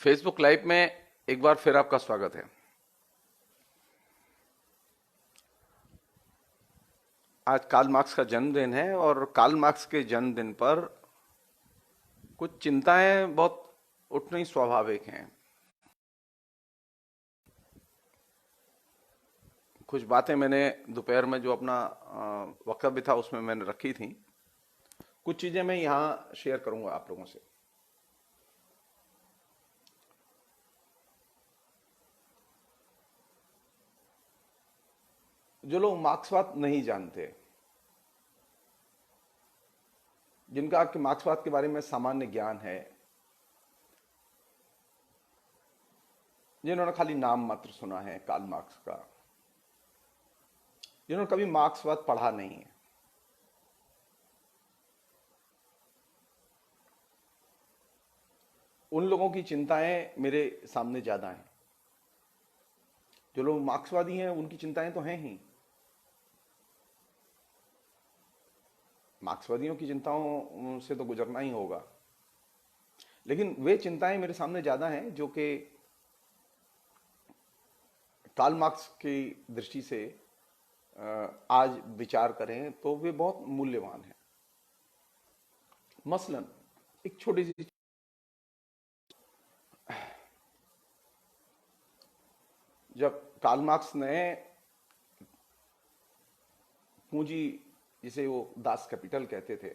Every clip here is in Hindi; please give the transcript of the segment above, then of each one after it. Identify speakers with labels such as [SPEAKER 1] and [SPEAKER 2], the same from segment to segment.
[SPEAKER 1] फेसबुक लाइव में एक बार फिर आपका स्वागत है। आज कार्ल मार्क्स का जन्मदिन है और कार्ल मार्क्स के जन्मदिन पर कुछ चिंताएं बहुत उठनी स्वाभाविक हैं। कुछ बातें मैंने दोपहर में जो अपना वक्तव्य था उसमें मैंने रखी थी। कुछ चीजें मैं यहां शेयर करूंगा आप लोगों से। जो लोग मार्क्सवाद नहीं जानते, जिनका कि मार्क्सवाद के बारे में सामान्य ज्ञान है, जिन्होंने खाली नाम मात्र सुना है कार्ल मार्क्स का, जिन्होंने कभी मार्क्सवाद पढ़ा नहीं है, उन लोगों की चिंताएं मेरे सामने ज्यादा हैं। जो लोग मार्क्सवादी हैं उनकी चिंताएं तो हैं ही। मार्क्सवादियों की चिंताओं से तो गुजरना ही होगा, लेकिन वे चिंताएं मेरे सामने ज्यादा हैं जो कि कार्ल मार्क्स की दृष्टि से आज विचार करें तो वे बहुत मूल्यवान हैं। मसलन एक छोटी सी, जब कार्ल मार्क्स ने पूंजी, जिसे वो दास कैपिटल कहते थे,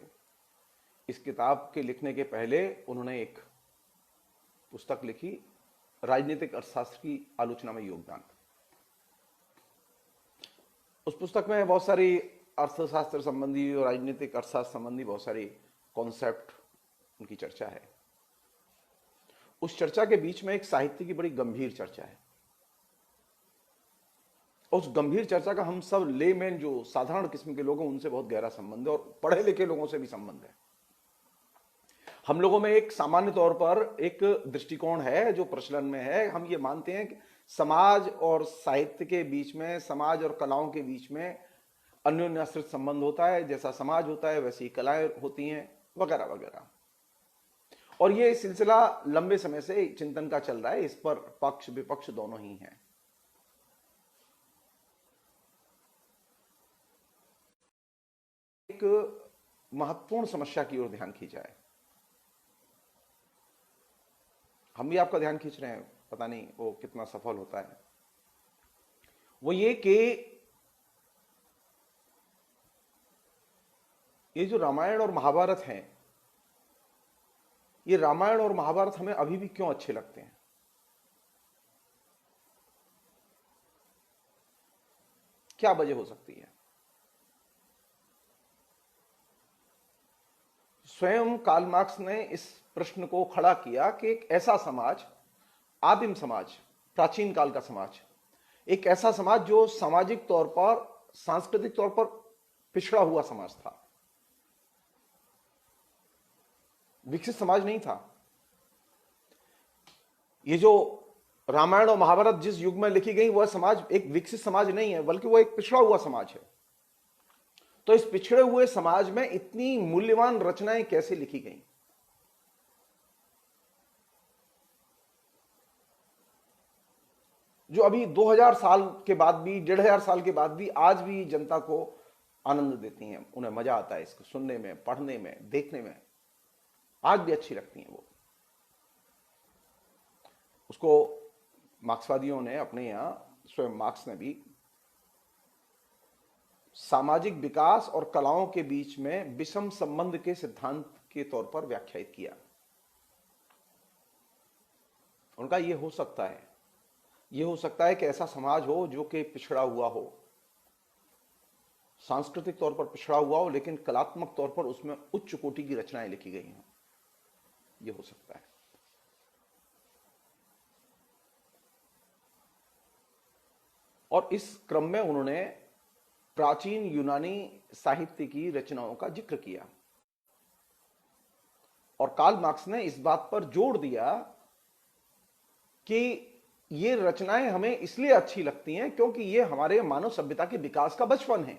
[SPEAKER 1] इस किताब के लिखने के पहले उन्होंने एक पुस्तक लिखी, राजनीतिक अर्थशास्त्र की आलोचना में योगदान। उस पुस्तक में बहुत सारी अर्थशास्त्र संबंधी और राजनीतिक अर्थशास्त्र संबंधी बहुत सारी कॉन्सेप्ट उनकी चर्चा है। उस चर्चा के बीच में एक साहित्य की बड़ी गंभीर चर्चा है। उस गंभीर चर्चा का हम सब लेमैन, जो साधारण किस्म के लोग हैं, उनसे बहुत गहरा संबंध है और पढ़े लिखे लोगों से भी संबंध है। हम लोगों में एक सामान्य तौर पर एक दृष्टिकोण है जो प्रचलन में है। हम ये मानते हैं कि समाज और साहित्य के बीच में, समाज और कलाओं के बीच में अन्योन्याश्रित संबंध होता है। जैसा समाज होता है वैसी कलाएं होती हैं, वगैरह वगैरह। और ये सिलसिला लंबे समय से चिंतन का चल रहा है। इस पर पक्ष विपक्ष दोनों ही हैं। एक महत्वपूर्ण समस्या की ओर ध्यान खींचा है। हम भी आपका ध्यान खींच रहे हैं, पता नहीं वो कितना सफल होता है। वो ये कि ये जो रामायण और महाभारत हैं, ये रामायण और महाभारत हमें अभी भी क्यों अच्छे लगते हैं? क्या वजह हो सकती है? स्वयं कार्ल मार्क्स ने इस प्रश्न को खड़ा किया कि एक ऐसा समाज, आदिम समाज, प्राचीन काल का समाज, एक ऐसा समाज जो सामाजिक तौर पर, सांस्कृतिक तौर पर पिछड़ा हुआ समाज था, विकसित समाज नहीं था। ये जो रामायण और महाभारत जिस युग में लिखी गई, वह समाज एक विकसित समाज नहीं है, बल्कि वह एक पिछड़ा हुआ समाज है। तो इस पिछड़े हुए समाज में इतनी मूल्यवान रचनाएं कैसे लिखी गई? जो अभी 2000 साल के बाद भी, 1500 साल के बाद भी आज भी जनता को आनंद देती हैं, उन्हें मजा आता है इसको सुनने में, पढ़ने में, देखने में, आज भी अच्छी लगती हैं वो। उसको मार्क्सवादियों ने अपने यहां, स्वयं मार्क्स ने भी सामाजिक विकास और कलाओं के बीच में विषम संबंध के सिद्धांत के तौर पर व्याख्यायित किया। उनका यह हो सकता है, यह हो सकता है कि ऐसा समाज हो जो कि पिछड़ा हुआ हो, सांस्कृतिक तौर पर पिछड़ा हुआ हो, लेकिन कलात्मक तौर पर उसमें उच्च कोटि की रचनाएं लिखी गई हों। यह हो सकता है। और इस क्रम में उन्होंने प्राचीन यूनानी साहित्य की रचनाओं का जिक्र किया और कार्ल मार्क्स ने इस बात पर जोर दिया कि ये रचनाएं हमें इसलिए अच्छी लगती हैं क्योंकि ये हमारे मानव सभ्यता के विकास का बचपन है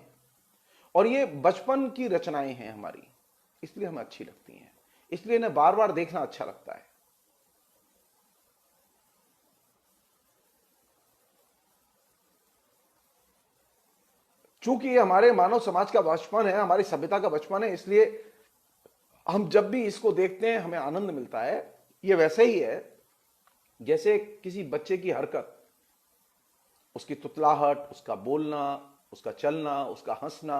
[SPEAKER 1] और ये बचपन की रचनाएं हैं हमारी, इसलिए हमें अच्छी लगती हैं, इसलिए इन्हें बार बार देखना अच्छा लगता है। चूंकि ये हमारे मानव समाज का बचपन है, हमारी सभ्यता का बचपन है, इसलिए हम जब भी इसको देखते हैं हमें आनंद मिलता है। ये वैसे ही है जैसे किसी बच्चे की हरकत, उसकी तुतलाहट, उसका बोलना, उसका चलना, उसका हंसना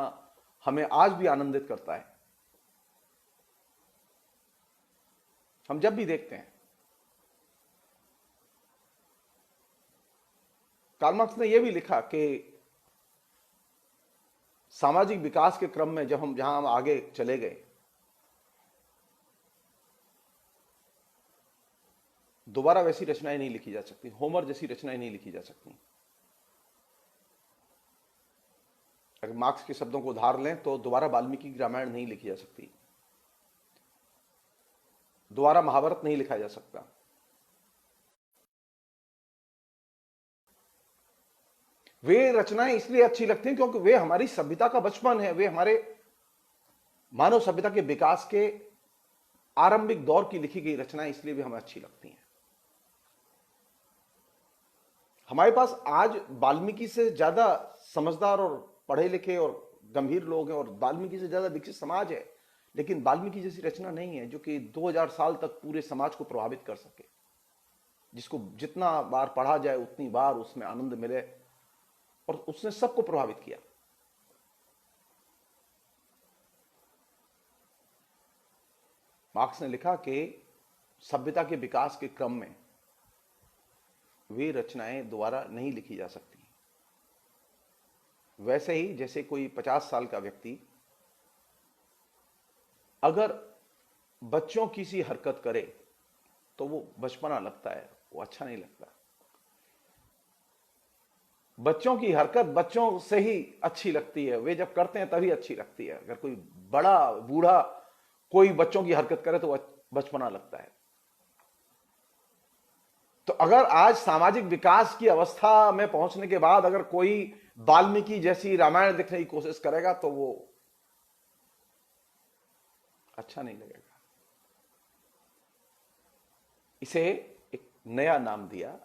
[SPEAKER 1] हमें आज भी आनंदित करता है, हम जब भी देखते हैं। कार्ल मार्क्स ने यह भी लिखा कि सामाजिक विकास के क्रम में जहां हम आगे चले गए, दोबारा वैसी रचनाएं नहीं लिखी जा सकती, होमर जैसी रचनाएं नहीं लिखी जा सकती। अगर मार्क्स के शब्दों को उधार लें तो दोबारा वाल्मीकि की रामायण नहीं लिखी जा सकती, दोबारा महाभारत नहीं लिखा जा सकता। वे रचनाएं इसलिए अच्छी लगती हैं क्योंकि वे हमारी सभ्यता का बचपन है, वे हमारे मानव सभ्यता के विकास के आरंभिक दौर की लिखी गई रचनाएं इसलिए भी हमें अच्छी लगती हैं। हमारे पास आज वाल्मीकि से ज्यादा समझदार और पढ़े लिखे और गंभीर लोग हैं और वाल्मीकि से ज्यादा विकसित समाज है, लेकिन वाल्मीकि जैसी रचना नहीं है जो कि 2000 साल तक पूरे समाज को प्रभावित कर सके, जिसको जितना बार पढ़ा जाए उतनी बार उसमें आनंद मिले, और उसने सबको प्रभावित किया। मार्क्स ने लिखा कि सभ्यता के विकास के क्रम में वे रचनाएं दोबारा नहीं लिखी जा सकती। वैसे ही जैसे कोई 50 साल का व्यक्ति अगर बच्चों की सी हरकत करे तो वो बचपना लगता है, वो अच्छा नहीं लगता। बच्चों की हरकत बच्चों से ही अच्छी लगती है, वे जब करते हैं तभी अच्छी लगती है। अगर कोई बड़ा बूढ़ा कोई बच्चों की हरकत करे तो बचपना लगता है। तो अगर आज सामाजिक विकास की अवस्था में पहुंचने के बाद अगर कोई वाल्मीकि जैसी रामायण लिखने की कोशिश करेगा तो वो अच्छा नहीं लगेगा। इसे एक नया नाम दिया,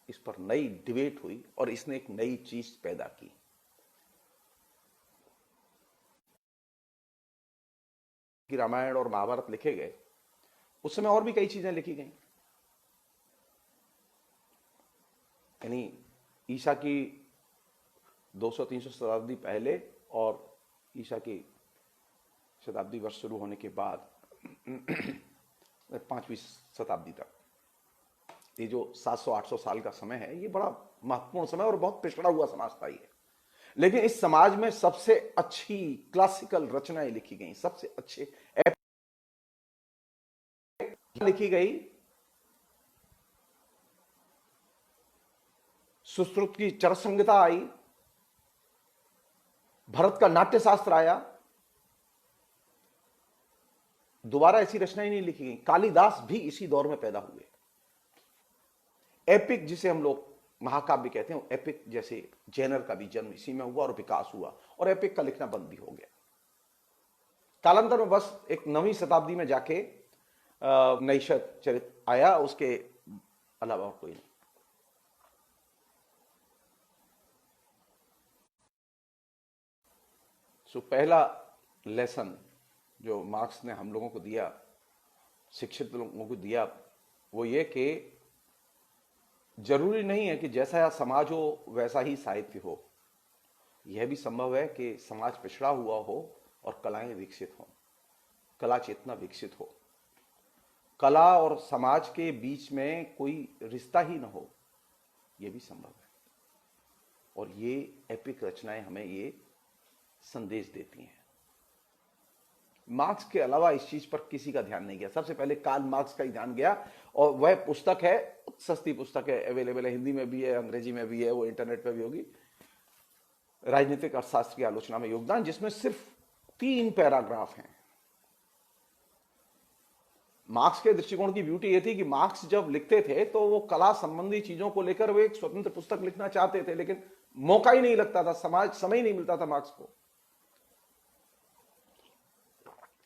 [SPEAKER 1] इस पर नई डिबेट हुई और इसने एक नई चीज पैदा की। कि रामायण और महाभारत लिखे गए उस समय और भी कई चीजें लिखी गई, यानी ईसा की 200-300 शताब्दी पहले और ईसा की शताब्दी वर्ष शुरू होने के बाद 5वीं शताब्दी तक, ये जो 700-800 साल का समय है, ये बड़ा महत्वपूर्ण समय और बहुत पिछड़ा हुआ समाज था ये। लेकिन इस समाज में सबसे अच्छी क्लासिकल रचनाएं लिखी गई, सबसे अच्छे लिखी गई। सुश्रुत की चरसंहिता आई, भरत का नाट्य शास्त्र आया, दोबारा ऐसी रचनाएं नहीं लिखी गई। कालिदास भी इसी दौर में पैदा हुए। एपिक जिसे हम लोग महाकाव्य कहते हैं, एपिक जैसे जेनर का भी जन्म इसी में हुआ और विकास हुआ, और एपिक का लिखना बंद भी हो गया कालांतर में। बस एक 9वीं शताब्दी में जाके नैषध चरित आया, उसके अलावा और कोई नहीं। सो पहला लेसन जो मार्क्स ने हम लोगों को दिया, शिक्षित लोगों को दिया, वो ये कि जरूरी नहीं है कि जैसा समाज हो वैसा ही साहित्य हो। यह भी संभव है कि समाज पिछड़ा हुआ हो और कलाएं विकसित हों, कला चेतना विकसित हो, कला और समाज के बीच में कोई रिश्ता ही ना हो, यह भी संभव है। और ये एपिक रचनाएं हमें ये संदेश देती हैं। मार्क्स के अलावा इस चीज पर किसी का ध्यान नहीं गया। सबसे पहले कार्ल मार्क्स का ही ध्यान गया, और वह पुस्तक है, सस्ती पुस्तक है, अवेलेबल है, हिंदी में भी है, अंग्रेजी में भी है, वो इंटरनेट पे भी होगी, राजनीतिक अर्थशास्त्र की आलोचना में योगदान, जिसमें सिर्फ 3 पैराग्राफ हैं। मार्क्स के दृष्टिकोण की ब्यूटी यह थी कि मार्क्स जब लिखते थे तो वो कला संबंधी चीजों को लेकर वो एक स्वतंत्र पुस्तक लिखना चाहते थे, लेकिन मौका ही नहीं लगता था, समाज समय ही नहीं मिलता था मार्क्स को।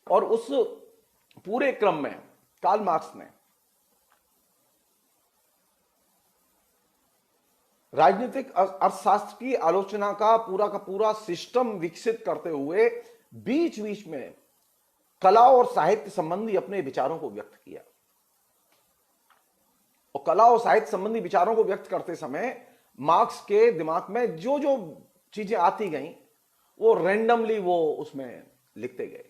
[SPEAKER 1] और उस पूरे क्रम में कार्ल मार्क्स ने राजनीतिक अर्थशास्त्र की आलोचना का पूरा सिस्टम विकसित करते हुए बीच बीच में कला और साहित्य संबंधी अपने विचारों को व्यक्त किया। और कला और साहित्य संबंधी विचारों को व्यक्त करते समय मार्क्स के दिमाग में जो जो चीजें आती गईं, वो रैंडमली वो उसमें लिखते गए।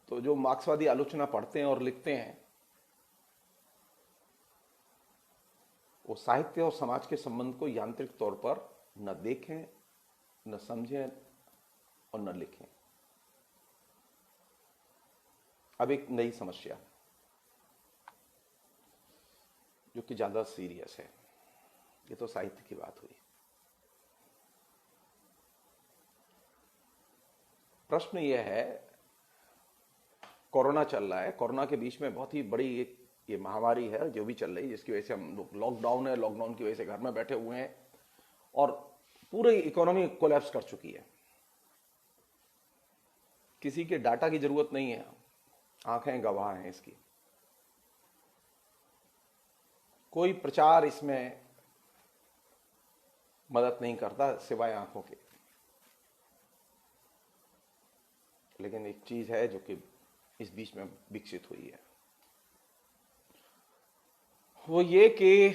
[SPEAKER 1] तो जो मार्क्सवादी आलोचना पढ़ते हैं और लिखते हैं, वो साहित्य और समाज के संबंध को यांत्रिक तौर पर न देखें, न समझें और न लिखें। अब एक नई समस्या जो कि ज्यादा सीरियस है, ये तो साहित्य की बात हुई। प्रश्न यह है, कोरोना चल रहा है, कोरोना के बीच में बहुत ही बड़ी एक ये महामारी है जो भी चल रही है, जिसकी वजह से हम लोग लॉकडाउन है, लॉकडाउन की वजह से घर में बैठे हुए हैं और पूरी इकोनॉमी कोलैप्स कर चुकी है। किसी के डाटा की जरूरत नहीं है, आंखें गवाह हैं इसकी। कोई प्रचार इसमें मदद नहीं करता सिवाय आंखों के। लेकिन एक चीज है जो कि इस बीच में विकसित हुई है, वो ये कि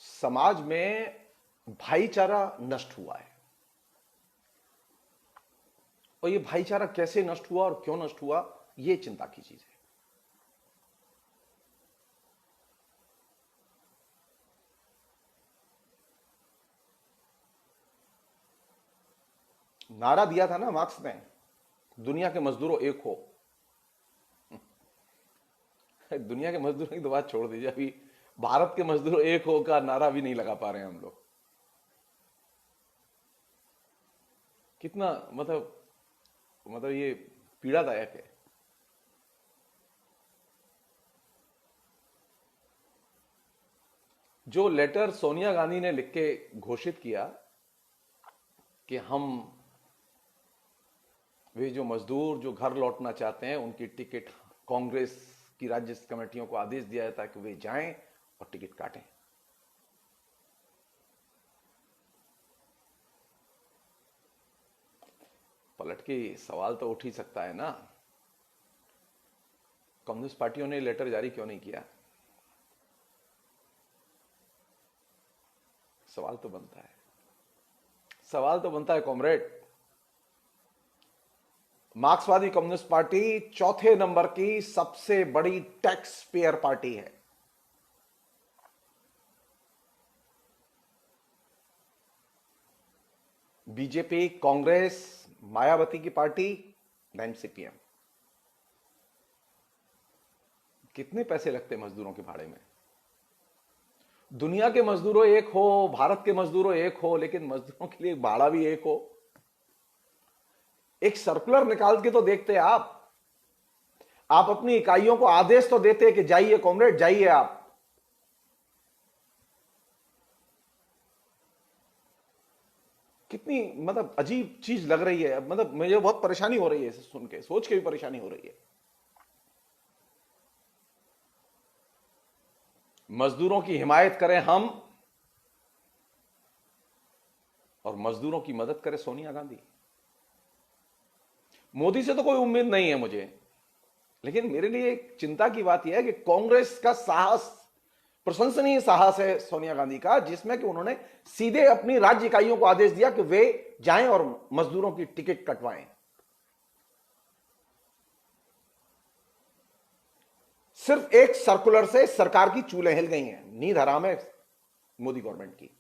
[SPEAKER 1] समाज में भाईचारा नष्ट हुआ है। और ये भाईचारा कैसे नष्ट हुआ और क्यों नष्ट हुआ, ये चिंता की चीज है। नारा दिया था ना मार्क्स ने, दुनिया के मजदूरों एक हो। दुनिया के मजदूरों की तो बात छोड़ दीजिए, अभी भारत के मजदूरों एक हो का नारा भी नहीं लगा पा रहे हैं हम लोग। कितना मतलब ये पीड़ादायक है। जो लेटर सोनिया गांधी ने लिख के घोषित किया कि हम वे जो मजदूर जो घर लौटना चाहते हैं उनकी टिकट, कांग्रेस की राज्य कमेटियों को आदेश दिया जाता है कि वे जाएं और टिकट काटें। पलट के सवाल तो उठ ही सकता है ना, कम्युनिस्ट पार्टियों ने लेटर जारी क्यों नहीं किया? सवाल तो बनता है, सवाल तो बनता है कॉमरेड। मार्क्सवादी कम्युनिस्ट पार्टी चौथे नंबर की सबसे बड़ी टैक्स पेयर पार्टी है। बीजेपी, कांग्रेस, मायावती की पार्टी, देन सीपीएम। कितने पैसे लगते मजदूरों के भाड़े में? दुनिया के मजदूरों एक हो, भारत के मजदूरों एक हो, लेकिन मजदूरों के लिए भाड़ा भी एक हो। एक सर्कुलर निकाल के तो देखते आप अपनी इकाइयों को आदेश तो देते कि जाइए कॉमरेड, जाइए आप। कितनी अजीब चीज लग रही है। मुझे बहुत परेशानी हो रही है इसे सुन के, सोच के भी परेशानी हो रही है। मजदूरों की हिमायत करें हम और मजदूरों की मदद करे सोनिया गांधी। मोदी से तो कोई उम्मीद नहीं है मुझे, लेकिन मेरे लिए एक चिंता की बात यह है कि कांग्रेस का साहस, प्रशंसनीय साहस है सोनिया गांधी का, जिसमें कि उन्होंने सीधे अपनी राज्य इकाइयों को आदेश दिया कि वे जाएं और मजदूरों की टिकट कटवाएं। सिर्फ एक सर्कुलर से सरकार की चूलें हिल गई हैं, नींद हराम है मोदी गवर्नमेंट की।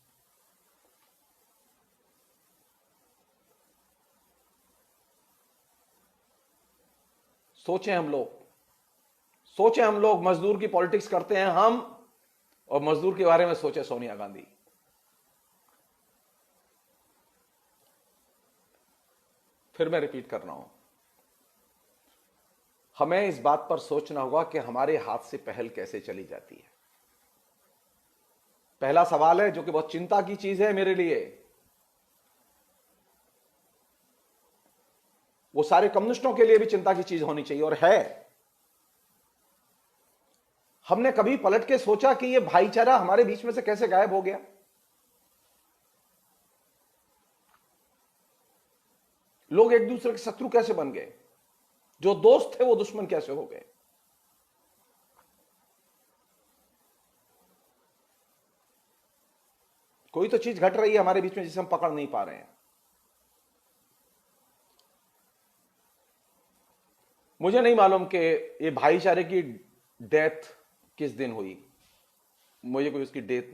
[SPEAKER 1] सोचें हम लोग मजदूर की पॉलिटिक्स करते हैं हम, और मजदूर के बारे में सोचे सोनिया गांधी। फिर मैं रिपीट कर रहा हूं, हमें इस बात पर सोचना होगा कि हमारे हाथ से पहल कैसे चली जाती है। पहला सवाल है जो कि बहुत चिंता की चीज है मेरे लिए, वो सारे कम्युनिस्टों के लिए भी चिंता की चीज होनी चाहिए और है। हमने कभी पलट के सोचा कि ये भाईचारा हमारे बीच में से कैसे गायब हो गया? लोग एक दूसरे के शत्रु कैसे बन गए? जो दोस्त थे वो दुश्मन कैसे हो गए? कोई तो चीज घट रही है हमारे बीच में जिसे हम पकड़ नहीं पा रहे हैं। मुझे नहीं मालूम कि ये भाईचारे की डेथ किस दिन हुई। मुझे कोई उसकी डेट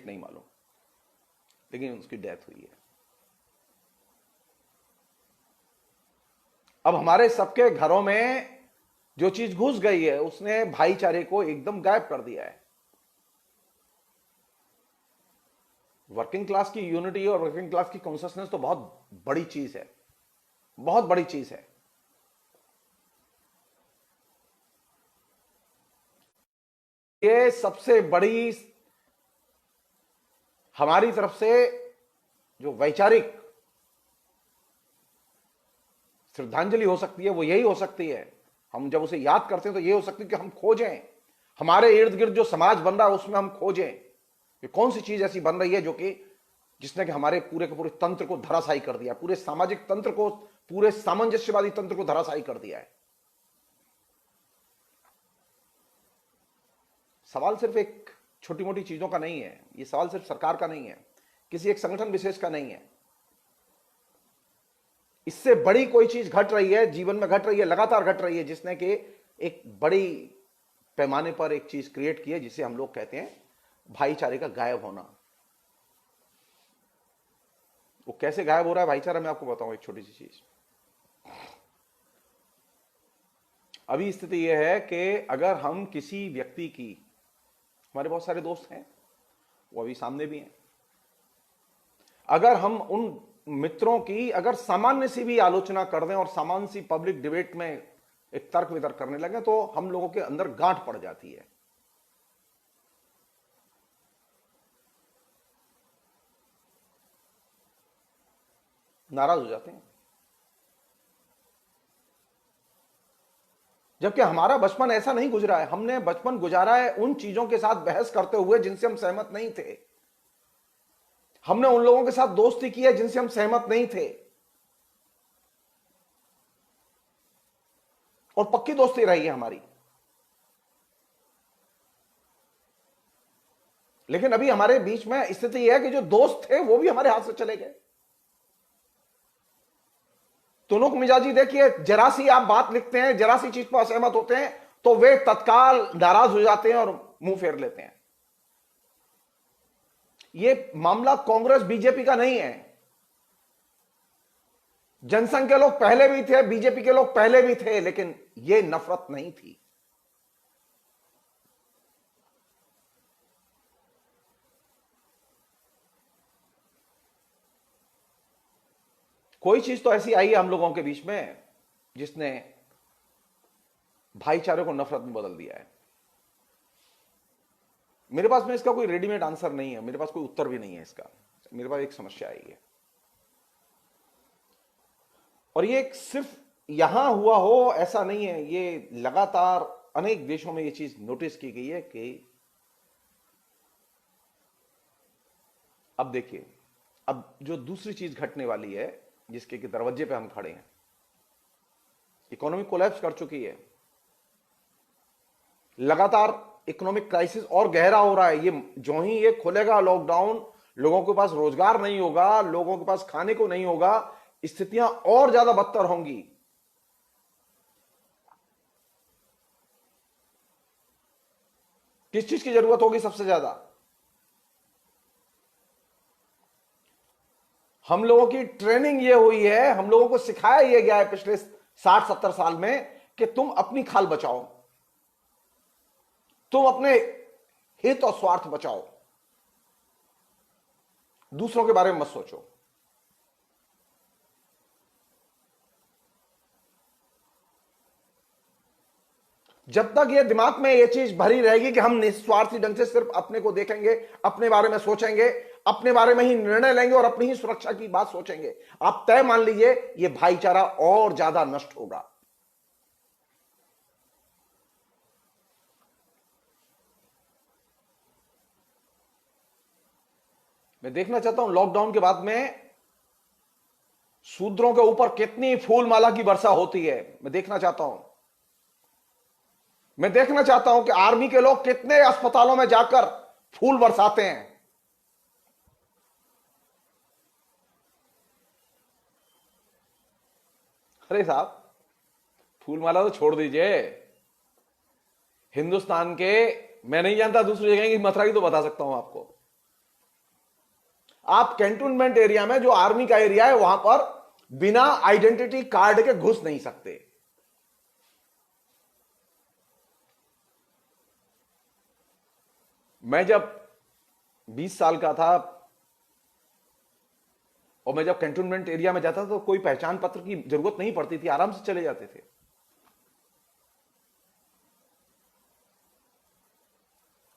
[SPEAKER 1] नहीं मालूम, लेकिन उसकी डेथ हुई है। अब हमारे सबके घरों में जो चीज घुस गई है उसने भाईचारे को एकदम गायब कर दिया है। वर्किंग क्लास की यूनिटी और वर्किंग क्लास की कॉन्सियसनेस तो बहुत बड़ी चीज है, बहुत बड़ी चीज है। ये सबसे बड़ी हमारी तरफ से जो वैचारिक श्रद्धांजलि हो सकती है वो यही हो सकती है। हम जब उसे याद करते हैं तो ये हो सकती है कि हम खोजें, हमारे इर्द गिर्द जो समाज बन रहा है उसमें हम खोजें कि कौन सी चीज ऐसी बन रही है जो कि जिसने कि हमारे पूरे के पूरे तंत्र को धराशायी कर दिया, पूरे सामाजिक तंत्र को, पूरे सामंजस्यवादी तंत्र को धराशायी कर दिया है। सवाल सिर्फ एक छोटी मोटी चीजों का नहीं है, ये सवाल सिर्फ सरकार का नहीं है, किसी एक संगठन विशेष का नहीं है। इससे बड़ी कोई चीज घट रही है, जीवन में घट रही है, लगातार घट रही है, जिसने कि एक बड़ी पैमाने पर एक चीज क्रिएट की है जिसे हम लोग कहते हैं भाईचारे का गायब होना। वो कैसे गायब हो रहा है भाईचारा, मैं आपको बताऊं एक छोटी सी चीज। अभी स्थिति यह है कि अगर हम किसी व्यक्ति की, हमारे बहुत सारे दोस्त हैं, वो अभी सामने भी हैं, अगर हम उन मित्रों की अगर सामान्य सी भी आलोचना कर दें और सामान्य सी पब्लिक डिबेट में एक तर्क वितर्क करने लगे तो हम लोगों के अंदर गांठ पड़ जाती है। नाराज हो जाते हैं। जबकि हमारा बचपन ऐसा नहीं गुजरा है। हमने बचपन गुजारा है उन चीजों के साथ बहस करते हुए जिनसे हम सहमत नहीं थे। हमने उन लोगों के साथ दोस्ती की है जिनसे हम सहमत नहीं थे, और पक्की दोस्ती रही है हमारी। लेकिन अभी हमारे बीच में स्थिति यह है कि जो दोस्त थे वो भी हमारे हाथ से चले गए। तुनुक मिजाजी देखिए, जरा सी आप बात लिखते हैं, जरा सी चीज पर असहमत होते हैं तो वे तत्काल नाराज हो जाते हैं और मुंह फेर लेते हैं। ये मामला कांग्रेस बीजेपी का नहीं है। जनसंघ के लोग पहले भी थे, बीजेपी के लोग पहले भी थे, लेकिन ये नफरत नहीं थी। कोई चीज तो ऐसी आई है हम लोगों के बीच में जिसने भाईचारे को नफरत में बदल दिया है। मेरे पास में इसका कोई रेडीमेड आंसर नहीं है, मेरे पास कोई उत्तर भी नहीं है इसका। मेरे पास एक समस्या आई है, और ये सिर्फ यहां हुआ हो ऐसा नहीं है, ये लगातार अनेक देशों में ये चीज नोटिस की गई है कि अब देखिए, अब जो दूसरी चीज घटने वाली है जिसके कि दरवाजे पे हम खड़े हैं, इकोनॉमी कोलैप्स कर चुकी है। लगातार इकोनॉमिक क्राइसिस और गहरा हो रहा है। ये जो ही ये खुलेगा लॉकडाउन, लोगों के पास रोजगार नहीं होगा, लोगों के पास खाने को नहीं होगा, स्थितियां और ज्यादा बदतर होंगी। किस चीज की जरूरत होगी सबसे ज्यादा? हम लोगों की ट्रेनिंग ये हुई है, हम लोगों को सिखाया ये गया है पिछले 60-70 साल में कि तुम अपनी खाल बचाओ, तुम अपने हित और स्वार्थ बचाओ, दूसरों के बारे में मत सोचो। जब तक ये दिमाग में ये चीज भरी रहेगी कि हम निस्वार्थी ढंग से सिर्फ अपने को देखेंगे, अपने बारे में सोचेंगे, अपने बारे में ही निर्णय लेंगे और अपनी ही सुरक्षा की बात सोचेंगे, आप तय मान लीजिए यह भाईचारा और ज्यादा नष्ट होगा। मैं देखना चाहता हूं लॉकडाउन के बाद में शूद्रों के ऊपर कितनी फूल माला की वर्षा होती है। मैं देखना चाहता हूं, मैं देखना चाहता हूं कि आर्मी के लोग कितने अस्पतालों में जाकर फूल बरसाते हैं। अरे साहब, फूल माला तो छोड़ दीजिए, हिंदुस्तान के, मैं नहीं जानता दूसरी जगह की, मथुरा की तो बता सकता हूं आपको। आप कैंटोनमेंट एरिया में जो आर्मी का एरिया है वहां पर बिना आइडेंटिटी कार्ड के घुस नहीं सकते। मैं जब 20 साल का था और मैं जब कैंटोनमेंट एरिया में जाता था तो कोई पहचान पत्र की जरूरत नहीं पड़ती थी, आराम से चले जाते थे।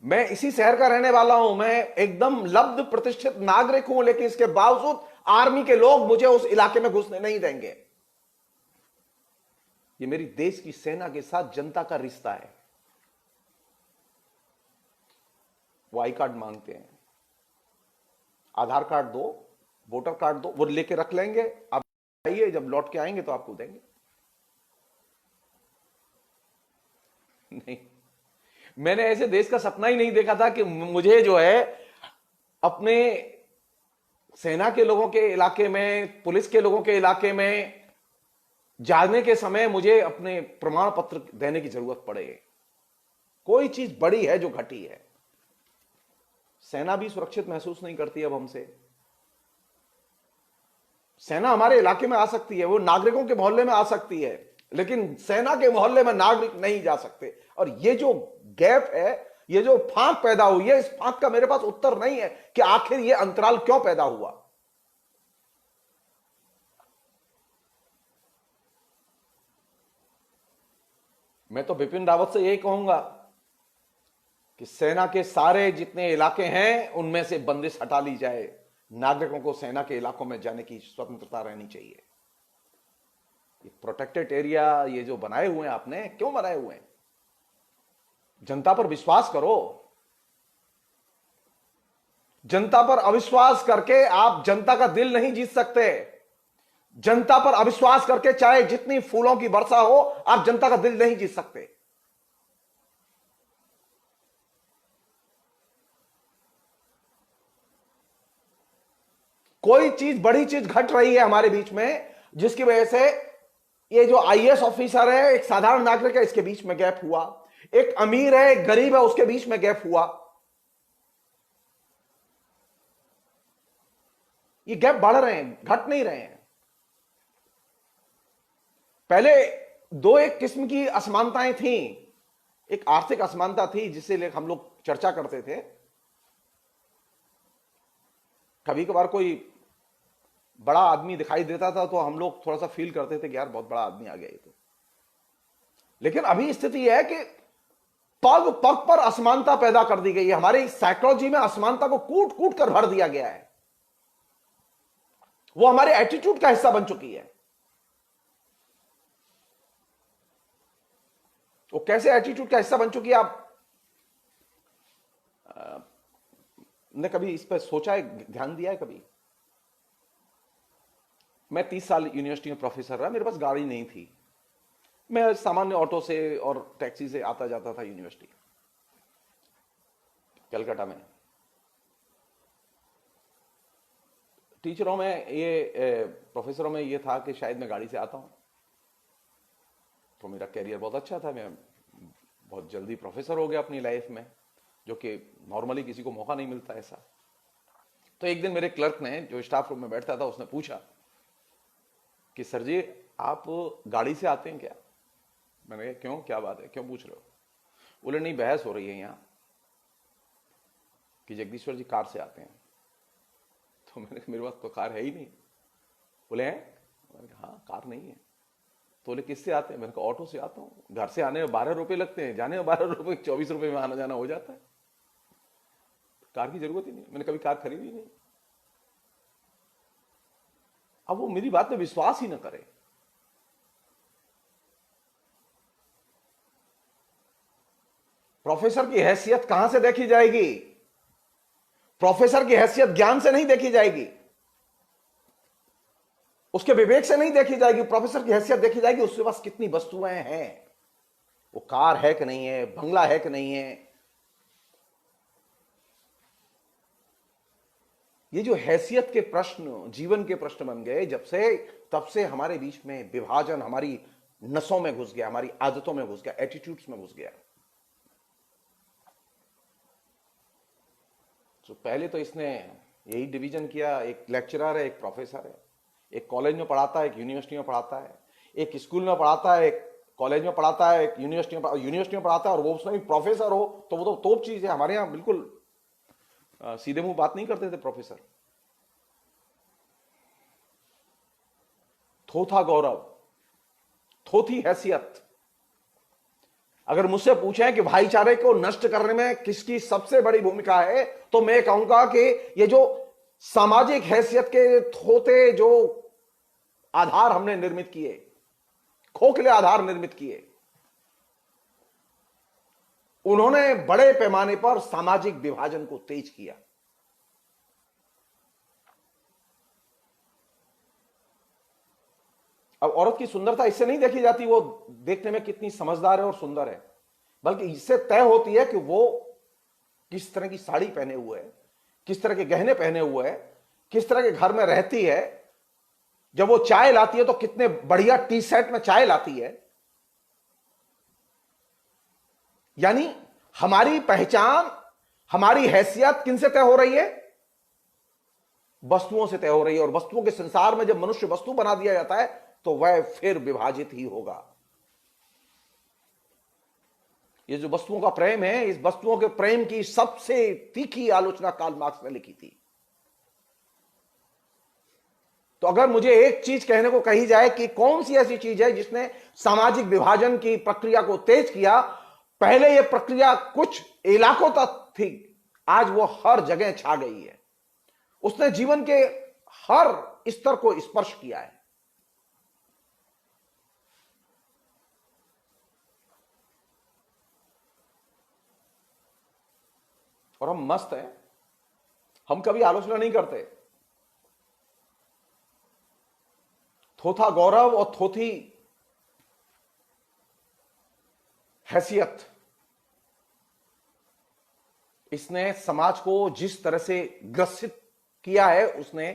[SPEAKER 1] मैं इसी शहर का रहने वाला हूं, मैं एकदम लब्ध प्रतिष्ठित नागरिक हूं, लेकिन इसके बावजूद आर्मी के लोग मुझे उस इलाके में घुसने नहीं देंगे। ये मेरी देश की सेना के साथ जनता का रिश्ता है। वो आई कार्ड मांगते हैं, आधार कार्ड दो, वोटर कार्ड दो, वो लेके रख लेंगे, आप आइए, जब लौट के आएंगे तो आपको देंगे। नहीं, मैंने ऐसे देश का सपना ही नहीं देखा था कि मुझे जो है अपने सेना के लोगों के इलाके में, पुलिस के लोगों के इलाके में जाने के समय मुझे अपने प्रमाण पत्र देने की जरूरत पड़े। कोई चीज बड़ी है जो घटी है। सेना भी सुरक्षित महसूस नहीं करती अब हमसे। सेना हमारे इलाके में आ सकती है, वो नागरिकों के मोहल्ले में आ सकती है, लेकिन सेना के मोहल्ले में नागरिक नहीं जा सकते। और ये जो गैप है, ये जो फांक पैदा हुई है, इस फांक का मेरे पास उत्तर नहीं है कि आखिर ये अंतराल क्यों पैदा हुआ। मैं तो बिपिन रावत से यही कहूंगा कि सेना के सारे जितने इलाके हैं उनमें से बंदिश हटा ली जाए। नागरिकों को सेना के इलाकों में जाने की स्वतंत्रता रहनी चाहिए। ये प्रोटेक्टेड एरिया ये जो बनाए हुए हैं आपने, क्यों बनाए हुए हैं? जनता पर विश्वास करो। जनता पर अविश्वास करके आप जनता का दिल नहीं जीत सकते। जनता पर अविश्वास करके चाहे जितनी फूलों की वर्षा हो, आप जनता का दिल नहीं जीत सकते। कोई चीज, बड़ी चीज घट रही है हमारे बीच में, जिसकी वजह से ये जो आईएएस ऑफिसर है, एक साधारण नागरिक है, इसके बीच में गैप हुआ। एक अमीर है, एक गरीब है, उसके बीच में गैप हुआ। ये गैप बढ़ रहे हैं, घट नहीं रहे हैं। पहले दो एक किस्म की असमानताएं थी। एक आर्थिक असमानता थी जिससे हम लोग चर्चा करते थे। कभी कभार कोई बड़ा आदमी दिखाई देता था तो हम लोग थोड़ा सा फील करते थे कि यार बहुत बड़ा आदमी आ गया ये तो। लेकिन अभी स्थिति यह है कि पग पग पर असमानता पैदा कर दी गई है। हमारी साइकोलॉजी में असमानता को कूट कूट कर भर दिया गया है। वो हमारे एटीट्यूड का हिस्सा बन चुकी है। वो कैसे एटीट्यूड का हिस्सा बन चुकी है, आप ने कभी इस पर सोचा है, ध्यान दिया है कभी? मैं 30 साल यूनिवर्सिटी में प्रोफेसर रहा, मेरे पास गाड़ी नहीं थी। मैं सामान्य ऑटो से और टैक्सी से आता जाता था यूनिवर्सिटी कलकत्ता में। टीचरों में ये, प्रोफेसरों में ये था कि शायद मैं गाड़ी से आता हूं तो मेरा कैरियर बहुत अच्छा था, मैं बहुत जल्दी प्रोफेसर हो गया अपनी लाइफ में, जो कि नॉर्मली किसी को मौका नहीं मिलता ऐसा। तो एक दिन मेरे क्लर्क ने, जो स्टाफ रूम में बैठता था, उसने पूछा कि सर जी आप गाड़ी से आते हैं क्या? मैंने कहा क्यों, क्या बात है, क्यों पूछ रहे हो? बोले नहीं, बहस हो रही है यहां कि जगदीश्वर जी कार से आते हैं। तो मैंने कहा मेरे पास तो कार है ही नहीं। बोले हैं? मैंने कहा हाँ, कार नहीं है। तो बोले किससे आते हैं? मैंने कहा ऑटो से आता हूं, घर से आने में 12 रुपए लगते हैं, जाने में 12 रुपए, 24 रुपए में आना जाना हो जाता है। कार की जरूरत ही नहीं, मैंने कभी कार खरीदी नहीं। अब वो मेरी बात में विश्वास ही ना करे। प्रोफेसर की हैसियत कहां से देखी जाएगी? प्रोफेसर की हैसियत ज्ञान से नहीं देखी जाएगी, उसके विवेक से नहीं देखी जाएगी। प्रोफेसर की हैसियत देखी जाएगी उसके पास कितनी वस्तुएं हैं, वो कार है कि नहीं है, बंगला है कि नहीं है। ये जो हैसियत के प्रश्न जीवन के प्रश्न बन गए जब से, तब से हमारे बीच में विभाजन हमारी नसों में घुस गया, हमारी आदतों में घुस गया, एटीट्यूड्स में घुस गया। तो पहले तो इसने यही डिवीजन किया, एक लेक्चरर है, एक प्रोफेसर है, एक कॉलेज में पढ़ाता है, एक यूनिवर्सिटी में पढ़ाता है, एक स्कूल में पढ़ाता है, एक कॉलेज में पढ़ाता है, एक यूनिवर्सिटी में पढ़ाता है, और वो उसमें भी प्रोफेसर हो तो वो तो तोप चीज है। हमारे यहां बिल्कुल सीधे मुंह बात नहीं करते थे प्रोफेसर। थोथा गौरव, थोथी हैसियत। अगर मुझसे पूछें कि भाईचारे को नष्ट करने में किसकी सबसे बड़ी भूमिका है, तो मैं कहूंगा कि ये जो सामाजिक हैसियत के थोते जो आधार हमने निर्मित किए, खोखले आधार निर्मित किए, उन्होंने बड़े पैमाने पर सामाजिक विभाजन को तेज किया। अब औरत की सुंदरता इससे नहीं देखी जाती वो देखने में कितनी समझदार है और सुंदर है, बल्कि इससे तय होती है कि वो किस तरह की साड़ी पहने हुए है, किस तरह के गहने पहने हुए है, किस तरह के घर में रहती है। जब वो चाय लाती है तो कितने बढ़िया टी सेट में चाय लाती है। यानी हमारी पहचान, हमारी हैसियत किनसे तय हो रही है? वस्तुओं से तय हो रही है। और वस्तुओं के संसार में जब मनुष्य वस्तु बना दिया जाता है तो वह फिर विभाजित ही होगा। ये जो वस्तुओं का प्रेम है, इस वस्तुओं के प्रेम की सबसे तीखी आलोचना कार्ल मार्क्स ने लिखी थी। तो अगर मुझे एक चीज कहने को कही जाए कि कौन सी ऐसी चीज है जिसने सामाजिक विभाजन की प्रक्रिया को तेज किया, पहले यह प्रक्रिया कुछ इलाकों तक थी, आज वो हर जगह छा गई है। उसने जीवन के हर स्तर को स्पर्श किया है। और हम मस्त हैं, हम कभी आलोचना नहीं करते। थोथा गौरव और थोथी हैसियत, इसने समाज को जिस तरह से ग्रसित किया है, उसने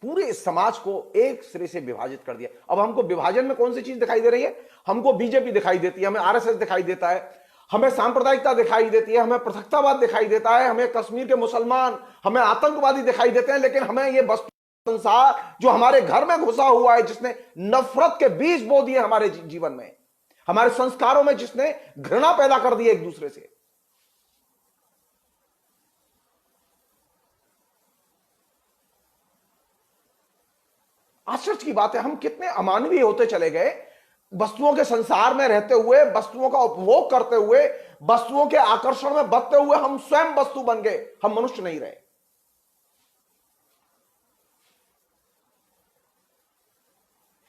[SPEAKER 1] पूरे समाज को एक सिरे से विभाजित कर दिया। अब हमको विभाजन में कौन सी चीज दिखाई दे रही है? हमको बीजेपी दिखाई देती है, हमें आरएसएस दिखाई देता है, हमें सांप्रदायिकता दिखाई देती है, हमें पृथकतावाद दिखाई देता है, हमें कश्मीर के मुसलमान, हमें आतंकवादी दिखाई देते हैं। लेकिन हमें यह वस्तु संसार जो हमारे घर में घुसा हुआ है, जिसने नफरत के बीज बो दिए हमारे जीवन में, हमारे संस्कारों में जिसने घृणा पैदा कर दी एक दूसरे से, आश्चर्य की बात है हम कितने अमानवीय होते चले गए। वस्तुओं के संसार में रहते हुए, वस्तुओं का उपभोग करते हुए, वस्तुओं के आकर्षण में बधते हुए हम स्वयं वस्तु बन गए, हम मनुष्य नहीं रहे।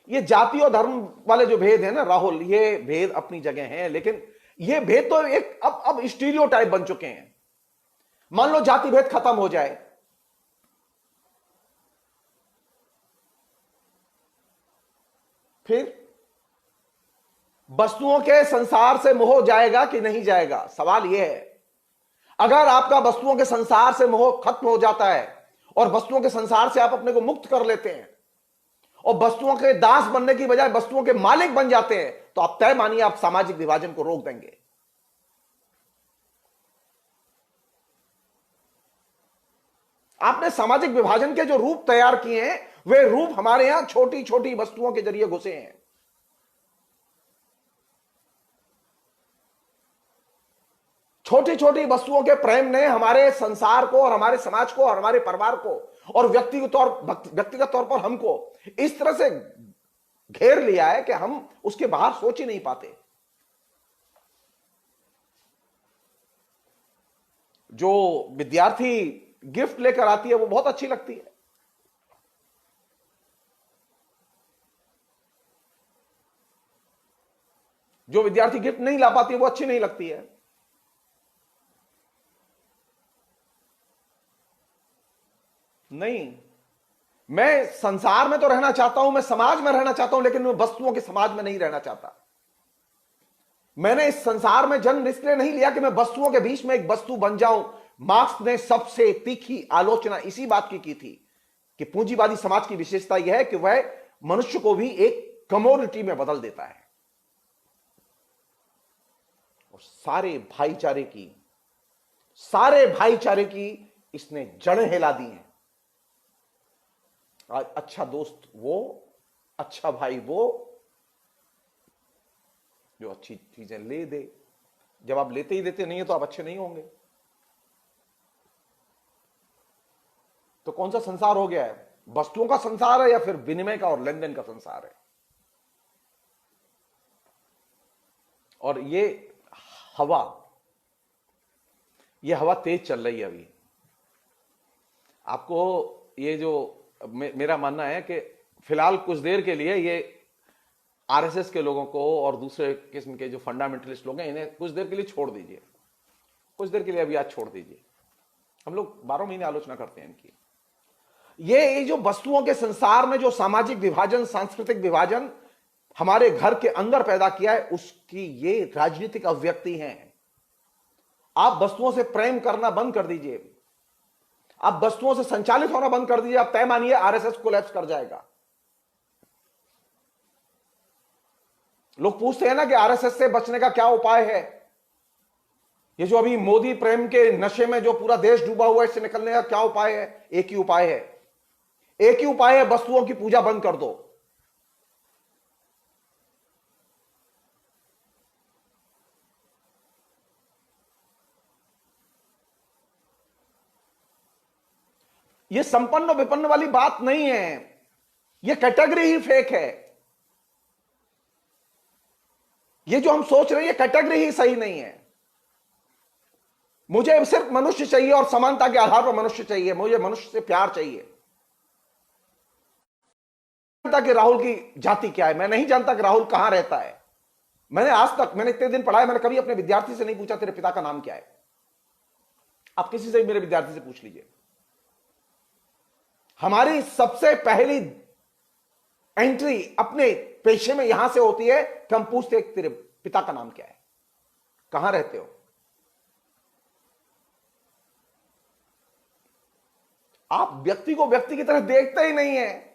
[SPEAKER 1] ये जाति और धर्म वाले जो भेद है ना राहुल, ये भेद अपनी जगह हैं, लेकिन ये भेद तो एक अब स्टीरियोटाइप बन चुके हैं। मान लो जाति भेद खत्म हो जाए, फिर वस्तुओं के संसार से मोह जाएगा कि नहीं जाएगा? सवाल यह है। अगर आपका वस्तुओं के संसार से मोह खत्म हो जाता है और वस्तुओं के संसार से आप अपने को मुक्त कर लेते हैं और वस्तुओं के दास बनने की बजाय वस्तुओं के मालिक बन जाते हैं, तो आप तय मानिए आप सामाजिक विभाजन को रोक देंगे। आपने सामाजिक विभाजन के जो रूप तैयार किए हैं, वे रूप हमारे यहां छोटी छोटी वस्तुओं के जरिए घुसे हैं। छोटी छोटी वस्तुओं के प्रेम ने हमारे संसार को और हमारे समाज को और हमारे परिवार को और व्यक्तिगत तौर पर हमको इस तरह से घेर लिया है कि हम उसके बाहर सोच ही नहीं पाते। जो विद्यार्थी गिफ्ट लेकर आती है वो बहुत अच्छी लगती है। जो विद्यार्थी गिफ्ट नहीं ला पाती है वो अच्छी नहीं लगती है। नहीं, मैं संसार में तो रहना चाहता हूं, मैं समाज में रहना चाहता हूं, लेकिन मैं वस्तुओं के समाज में नहीं रहना चाहता। मैंने इस संसार में जन्म इसलिए नहीं लिया कि मैं वस्तुओं के बीच में एक वस्तु बन जाऊं। मार्क्स ने सबसे तीखी आलोचना इसी बात की थी कि पूंजीवादी समाज की विशेषता यह है कि वह मनुष्य को भी एक कमोडिटी में बदल देता है और सारे भाईचारे की इसने जड़ें हिला दी हैं। आज अच्छा दोस्त वो, अच्छा भाई वो जो अच्छी चीजें ले दे। जब आप लेते ही देते नहीं है तो आप अच्छे नहीं होंगे। तो कौन सा संसार हो गया है? वस्तुओं का संसार है या फिर विनिमय का और लेन देन का संसार है? और ये हवा तेज चल रही है अभी। आपको ये जो मेरा मानना है कि फिलहाल कुछ देर के लिए ये आरएसएस के लोगों को और दूसरे किस्म के जो फंडामेंटलिस्ट लोग हैं इन्हें कुछ देर के लिए छोड़ दीजिए। कुछ देर के लिए अभी आज छोड़ दीजिए। हम लोग 12 महीने आलोचना करते हैं इनकी। ये जो वस्तुओं के संसार में जो सामाजिक विभाजन, सांस्कृतिक विभाजन हमारे घर के अंदर पैदा किया है, उसकी ये राजनीतिक अभिव्यक्ति है। आप वस्तुओं से प्रेम करना बंद कर दीजिए, आप वस्तुओं से संचालित होना बंद कर दीजिए। आप तय मानिए आरएसएस कोलैप्स कर जाएगा। लोग पूछते हैं ना कि आरएसएस से बचने का क्या उपाय है। ये जो अभी मोदी प्रेम के नशे में जो पूरा देश डूबा हुआ है, इससे निकलने का क्या उपाय है? एक ही उपाय है, वस्तुओं की पूजा बंद कर दो। ये संपन्न और विपन्न वाली बात नहीं है, ये कैटेगरी ही फेक है। ये जो हम सोच रहे हैं ये कैटेगरी ही सही नहीं है। मुझे सिर्फ मनुष्य चाहिए और समानता के आधार पर मनुष्य चाहिए। मुझे मनुष्य से प्यार चाहिए। कि राहुल की जाति क्या है, मैं नहीं जानता कि राहुल कहां रहता है। मैंने इतने दिन पढ़ा है, मैंने कभी अपने विद्यार्थी से नहीं पूछा तेरे पिता का नाम क्या है। आप किसी से भी मेरे विद्यार्थी से पूछ लीजिए। हमारी सबसे पहली एंट्री अपने पेशे में यहां से होती है कि हम पूछते हैं तेरे पिता का नाम क्या है, कहां रहते हो। आप व्यक्ति को व्यक्ति की तरह देखते ही नहीं है।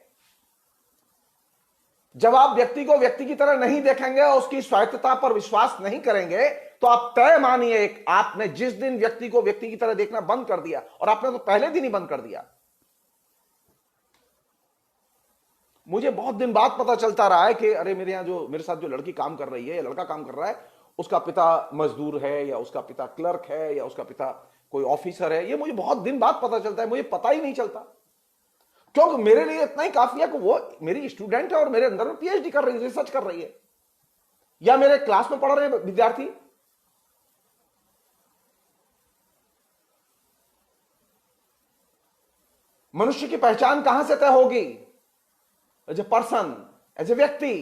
[SPEAKER 1] जब आप व्यक्ति को व्यक्ति की तरह नहीं देखेंगे और उसकी स्वायत्तता पर विश्वास नहीं करेंगे तो आप तय मानिए, आपने जिस दिन व्यक्ति को व्यक्ति की तरह देखना बंद कर दिया, और आपने तो पहले दिन ही बंद कर दिया। मुझे बहुत दिन बाद पता चलता रहा है कि अरे मेरे यहां जो मेरे साथ जो लड़की काम कर रही है या लड़का काम कर रहा है, उसका पिता मजदूर है या उसका पिता क्लर्क है या उसका पिता कोई ऑफिसर है। ये मुझे बहुत दिन बाद पता चलता है, मुझे पता ही नहीं चलता, क्योंकि मेरे लिए इतना ही काफी है कि वो मेरी स्टूडेंट है और मेरे अंदर में पीएचडी कर रही है, रिसर्च कर रही है, या मेरे क्लास में पढ़ रहे हैं विद्यार्थी। मनुष्य की पहचान कहां से तय होगी? As a person, as a व्यक्ति।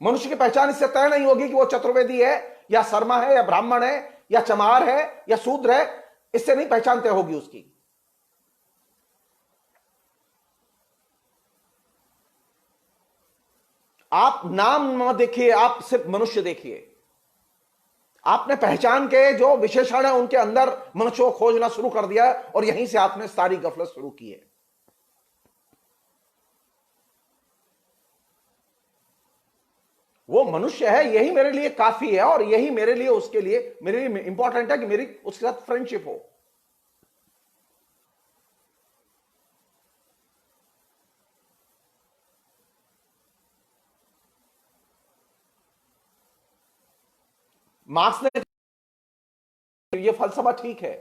[SPEAKER 1] मनुष्य की पहचान इससे तय नहीं होगी कि वो चतुर्वेदी है या शर्मा है या ब्राह्मण है या चमार है या शूद्र है। इससे नहीं पहचान तय होगी उसकी। आप नाम न देखिए, आप सिर्फ मनुष्य देखिए। आपने पहचान के जो विशेषण है उनके अंदर मनुष्य को खोजना शुरू कर दिया है और यहीं से आपने सारी गफलत शुरू की है। वो मनुष्य है, यही मेरे लिए काफी है और यही मेरे लिए उसके लिए मेरे लिए इंपॉर्टेंट है कि मेरी उसके साथ फ्रेंडशिप हो। मार्क्स ने ये फलसफा ठीक है।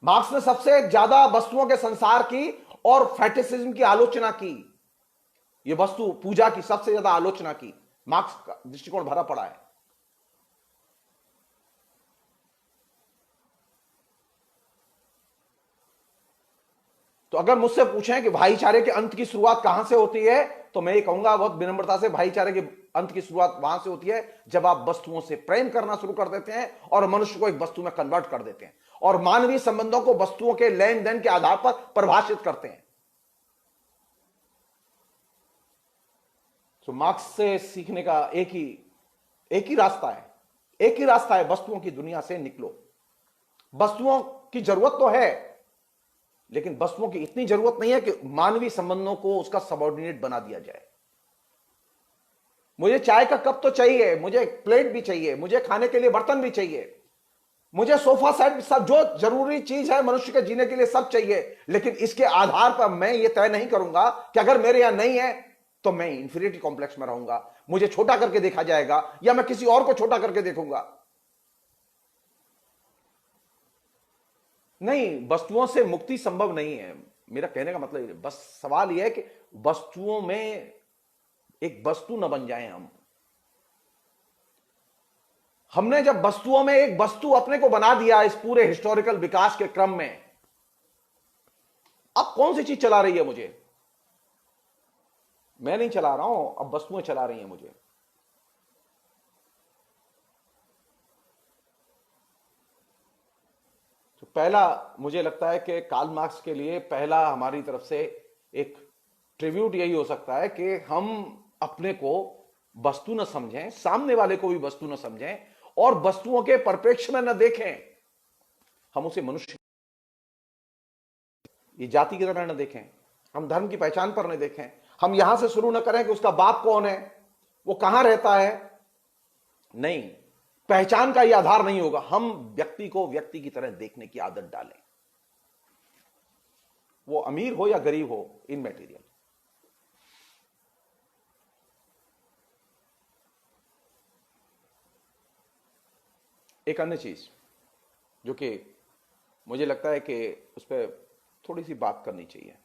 [SPEAKER 1] मार्क्स ने सबसे ज्यादा वस्तुओं के संसार की और फेटिसिज्म की आलोचना की। ये वस्तु पूजा की सबसे ज्यादा आलोचना की। मार्क्स का दृष्टिकोण भरा पड़ा है। तो अगर मुझसे पूछें कि भाईचारे के अंत की शुरुआत कहां से होती है, तो मैं ये कहूंगा बहुत विनम्रता से, भाईचारे के अंत की शुरुआत वहां से होती है जब आप वस्तुओं से प्रेम करना शुरू कर देते हैं और मनुष्य को एक वस्तु में कन्वर्ट कर देते हैं और मानवीय संबंधों को वस्तुओं के लेन देन के आधार पर परिभाषित करते हैं। तो मार्क्स से सीखने का एक ही रास्ता है, एक ही रास्ता है, वस्तुओं की दुनिया से निकलो। वस्तुओं की जरूरत तो है, लेकिन वस्तुओं की इतनी जरूरत नहीं है कि मानवीय संबंधों को उसका सबऑर्डिनेट बना दिया जाए। मुझे चाय का कप तो चाहिए, मुझे प्लेट भी चाहिए, मुझे खाने के लिए बर्तन भी चाहिए, मुझे सोफा सेट, सब जो जरूरी चीज है मनुष्य के जीने के लिए सब चाहिए। लेकिन इसके आधार पर मैं ये तय नहीं करूंगा कि अगर मेरे यहां नहीं है तो मैं इंफीरियरिटी कॉम्प्लेक्स में रहूंगा, मुझे छोटा करके देखा जाएगा या मैं किसी और को छोटा करके देखूंगा। नहीं, वस्तुओं से मुक्ति संभव नहीं है, मेरा कहने का मतलब है। बस सवाल यह है कि वस्तुओं में एक वस्तु न बन जाए हम। हमने जब वस्तुओं में एक वस्तु अपने को बना दिया इस पूरे हिस्टोरिकल विकास के क्रम में, अब कौन सी चीज चला रही है मुझे? मैं नहीं चला रहा हूं, अब वस्तुएं चला रही हैं मुझे। तो पहला मुझे लगता है कि कार्ल मार्क्स के लिए पहला हमारी तरफ से एक ट्रिब्यूट यही हो सकता है कि हम अपने को वस्तु न समझें, सामने वाले को भी वस्तु न समझें और वस्तुओं के परिप्रेक्ष्य में न देखें। हम उसे मनुष्य, ये जाति की तरह न देखें, हम धर्म की पहचान पर न देखें। हम यहां से शुरू न करें कि उसका बाप कौन है, वो कहां रहता है। नहीं, पहचान का यह आधार नहीं होगा। हम व्यक्ति को व्यक्ति की तरह देखने की आदत डालें, वो अमीर हो या गरीब हो, इन मटेरियल। एक अन्य चीज जो कि मुझे लगता है कि उस पर थोड़ी सी बात करनी चाहिए,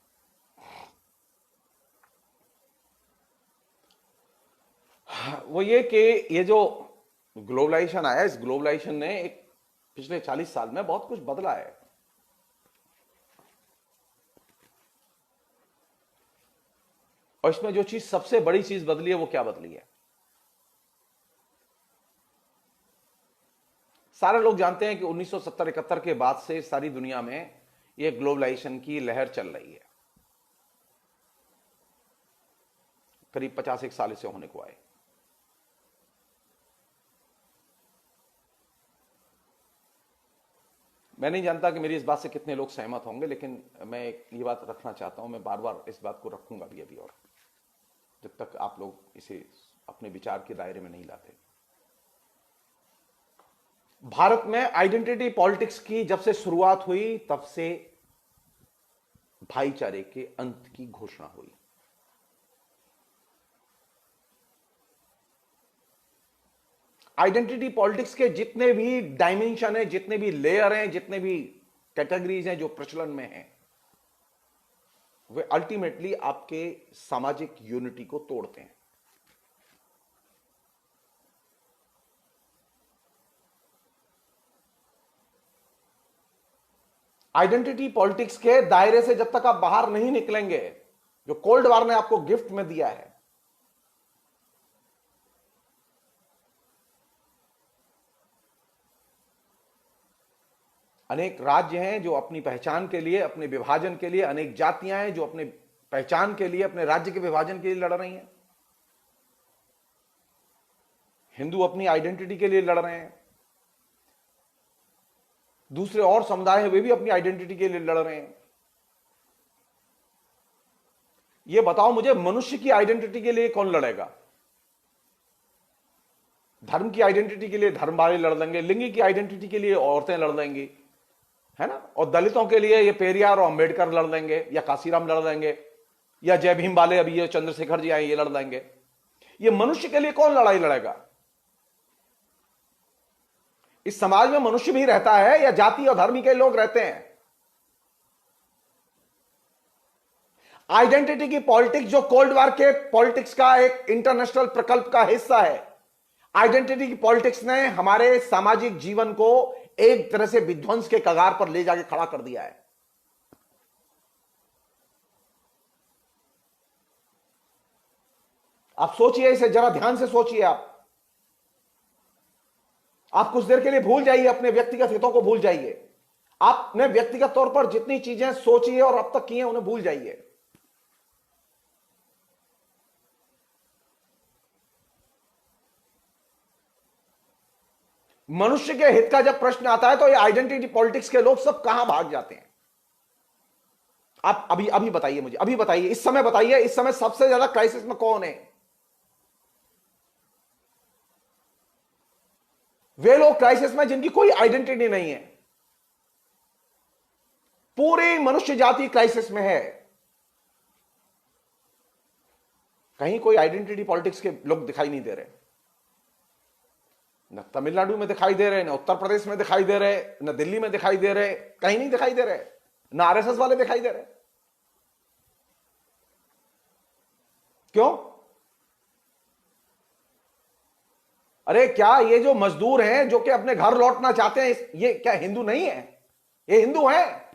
[SPEAKER 1] वो ये कि ये जो ग्लोबलाइजेशन आया, इस ग्लोबलाइजेशन ने एक पिछले 40 साल में बहुत कुछ बदला है। और इसमें जो चीज सबसे बड़ी चीज बदली है वो क्या बदली है? सारे लोग जानते हैं कि 1970-71 के बाद से सारी दुनिया में ये ग्लोबलाइजेशन की लहर चल रही है, करीब 50 साल से होने को आए। मैं नहीं जानता कि मेरी इस बात से कितने लोग सहमत होंगे, लेकिन मैं ये बात रखना चाहता हूं, मैं बार बार इस बात को रखूंगा भी अभी, और जब तक आप लोग इसे अपने विचार के दायरे में नहीं लाते। भारत में आइडेंटिटी पॉलिटिक्स की जब से शुरुआत हुई तब से भाईचारे के अंत की घोषणा हुई। आइडेंटिटी पॉलिटिक्स के जितने भी डायमेंशन हैं, जितने भी लेयर हैं, जितने भी कैटेगरीज हैं जो प्रचलन में हैं, वे अल्टीमेटली आपके सामाजिक यूनिटी को तोड़ते हैं। आइडेंटिटी पॉलिटिक्स के दायरे से जब तक आप बाहर नहीं निकलेंगे, जो कोल्ड वॉर ने आपको गिफ्ट में दिया है, अनेक राज्य हैं जो अपनी पहचान के लिए, अपने विभाजन के लिए, अनेक जातियां हैं जो अपने पहचान के लिए, अपने राज्य के विभाजन के लिए लड़ रही हैं। हिंदू अपनी आइडेंटिटी के लिए लड़ रहे हैं, दूसरे और समुदाय हैं वे भी अपनी आइडेंटिटी के लिए लड़ रहे हैं। ये बताओ मुझे, मनुष्य की आइडेंटिटी के लिए कौन लड़ेगा? धर्म की आइडेंटिटी के लिए धर्म वाले लड़ लेंगे, लिंगी की आइडेंटिटी के लिए औरतें लड़ लेंगी, है ना, और दलितों के लिए ये पेरियार और अंबेडकर लड़ लेंगे, या काशीराम लड़ लेंगे, या जय भीम वाले अभी ये चंद्रशेखर जी आए ये लड़ लेंगे। ये मनुष्य के लिए कौन लड़ाई लड़ेगा? इस समाज में मनुष्य भी रहता है या जाति और धर्म के लोग रहते हैं? आइडेंटिटी की पॉलिटिक्स जो कोल्ड वॉर के पॉलिटिक्स का एक इंटरनेशनल प्रकल्प का हिस्सा है, आइडेंटिटी की पॉलिटिक्स ने हमारे सामाजिक जीवन को एक तरह से विध्वंस के कगार पर ले जाके खड़ा कर दिया है। आप सोचिए, इसे जरा ध्यान से सोचिए। आप कुछ देर के लिए भूल जाइए, अपने व्यक्तिगत हितों को भूल जाइए। आपने व्यक्तिगत तौर पर जितनी चीजें सोची है और अब तक की हैं उन्हें भूल जाइए। मनुष्य के हित का जब प्रश्न आता है तो ये आइडेंटिटी पॉलिटिक्स के लोग सब कहां भाग जाते हैं? आप अभी अभी बताइए मुझे, अभी बताइए, इस समय बताइए, इस समय सबसे ज्यादा क्राइसिस में कौन है? वे लोग क्राइसिस में जिनकी कोई आइडेंटिटी नहीं है। पूरी मनुष्य जाति क्राइसिस में है। कहीं कोई आइडेंटिटी पॉलिटिक्स के लोग दिखाई नहीं दे रहे। न तमिलनाडु में दिखाई दे रहे, न उत्तर प्रदेश में दिखाई दे रहे, न दिल्ली में दिखाई दे रहे, कहीं नहीं दिखाई दे रहे। न आरएसएस वाले दिखाई दे रहे। क्यों? अरे क्या ये जो मजदूर हैं जो कि अपने घर लौटना चाहते हैं, ये क्या हिंदू नहीं है? ये हिंदू हैं।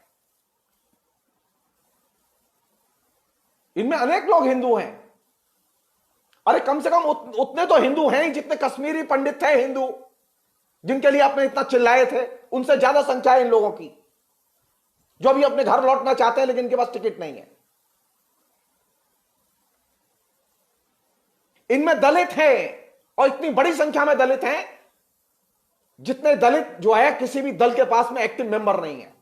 [SPEAKER 1] इनमें अनेक लोग हिंदू हैं। अरे कम से कम उतने तो हिंदू हैं जितने कश्मीरी पंडित थे हिंदू, जिनके लिए आपने इतना चिल्लाए थे। उनसे ज्यादा संख्या है इन लोगों की जो अभी अपने घर लौटना चाहते हैं लेकिन इनके पास टिकट नहीं है। इनमें दलित हैं, और इतनी बड़ी संख्या में दलित हैं जितने दलित जो है किसी भी दल के पास में एक्टिव मेंबर नहीं है।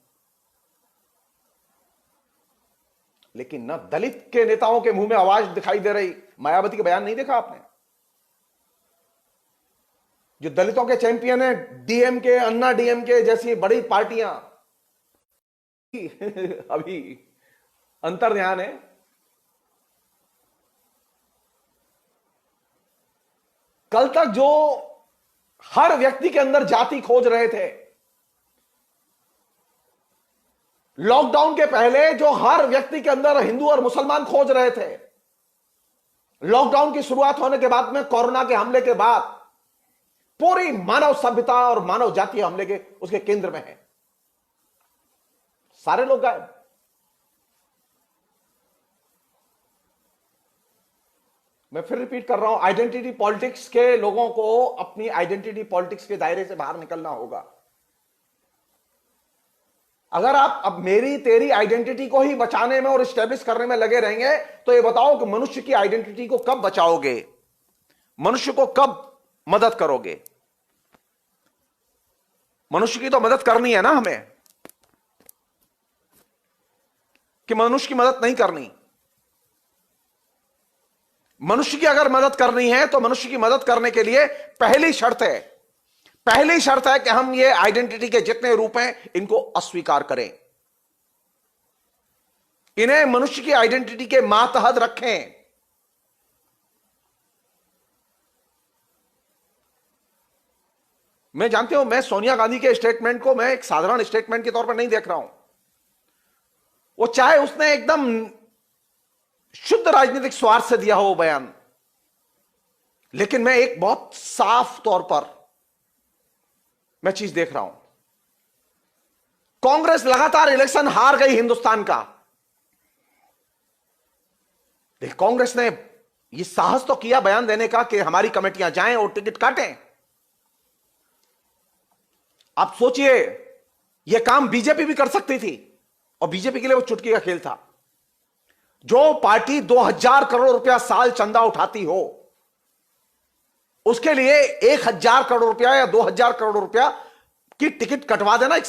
[SPEAKER 1] लेकिन ना दलित के नेताओं के मुंह में आवाज दिखाई दे रही। मायावती का बयान नहीं देखा आपने? जो दलितों के चैंपियन है, डीएमके, अन्ना डीएमके जैसी बड़ी पार्टियां अभी अंतर्ध्यान है। कल तक जो हर व्यक्ति के अंदर जाति खोज रहे थे, लॉकडाउन के पहले जो हर व्यक्ति के अंदर हिंदू और मुसलमान खोज रहे थे, लॉकडाउन की शुरुआत होने के बाद में, कोरोना के हमले के बाद, पूरी मानव सभ्यता और मानव जातीय हमले के उसके केंद्र में है। सारे लोग गायब। मैं फिर रिपीट कर रहा हूं, आइडेंटिटी पॉलिटिक्स के लोगों को अपनी आइडेंटिटी पॉलिटिक्स के दायरे से बाहर निकलना होगा। अगर आप अब मेरी तेरी आइडेंटिटी को ही बचाने में और इस्टेब्लिश करने में लगे रहेंगे तो ये बताओ कि मनुष्य की आइडेंटिटी को कब बचाओगे? मनुष्य को कब मदद करोगे? मनुष्य की तो मदद करनी है ना हमें, कि मनुष्य की मदद नहीं करनी? मनुष्य की अगर मदद करनी है तो मनुष्य की मदद करने के लिए पहली शर्त है कि हम ये आइडेंटिटी के जितने रूप हैं इनको अस्वीकार करें, इन्हें मनुष्य की आइडेंटिटी के मातहत रखें। मैं जानते हूं, मैं सोनिया गांधी के स्टेटमेंट को मैं एक साधारण स्टेटमेंट के तौर पर नहीं देख रहा हूं। वो चाहे उसने एकदम शुद्ध राजनीतिक स्वार्थ से दिया हो वो बयान, लेकिन मैं एक बहुत साफ तौर पर मैं चीज देख रहा हूं। कांग्रेस लगातार इलेक्शन हार गई हिंदुस्तान का, लेकिन कांग्रेस ने यह साहस तो किया बयान देने का कि हमारी कमेटियां जाएं और टिकट काटें। आप सोचिए, यह काम बीजेपी भी कर सकती थी, और बीजेपी के लिए वो चुटकी का खेल था। जो पार्टी 2000 करोड़ रुपया साल चंदा उठाती हो, उसके लिए 1000 करोड़ रुपया या 2000 करोड़ रुपया की टिकट कटवा देना एक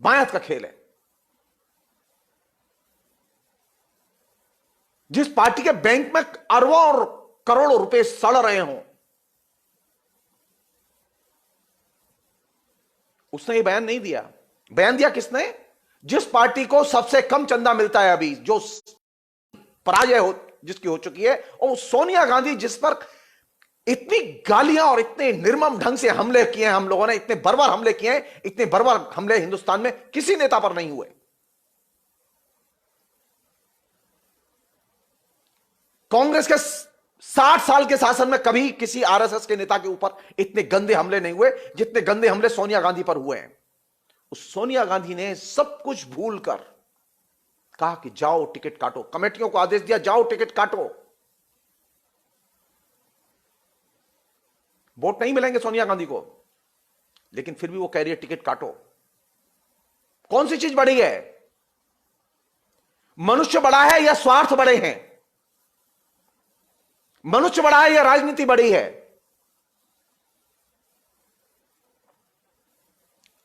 [SPEAKER 1] बायत का खेल है। जिस पार्टी के बैंक में अरबों और करोड़ों रुपए सड़ रहे हों, उसने ये बयान नहीं दिया। बयान दिया किसने? जिस पार्टी को सबसे कम चंदा मिलता है अभी, जो पराजय हो जिसकी हो चुकी है, और सोनिया गांधी जिस पर इतनी गालियां और इतने निर्मम ढंग से हमले किए हैं हम लोगों ने, इतने बर्बर हमले किए हैं, इतने बर्बर हमले हिंदुस्तान में किसी नेता पर नहीं हुए। कांग्रेस के 60 साल के शासन में कभी किसी आरएसएस के नेता के ऊपर इतने गंदे हमले नहीं हुए जितने गंदे हमले सोनिया गांधी पर हुए हैं। उस सोनिया गांधी ने सब कुछ भूलकर कहा कि जाओ टिकट काटो, कमेटियों को आदेश दिया जाओ टिकट काटो। वोट नहीं मिलेंगे सोनिया गांधी को, लेकिन फिर भी वो कह रही है टिकट काटो। कौन सी चीज बड़ी है? मनुष्य बड़ा है या स्वार्थ बड़े हैं? मनुष्य बड़ा है या राजनीति बड़ी है?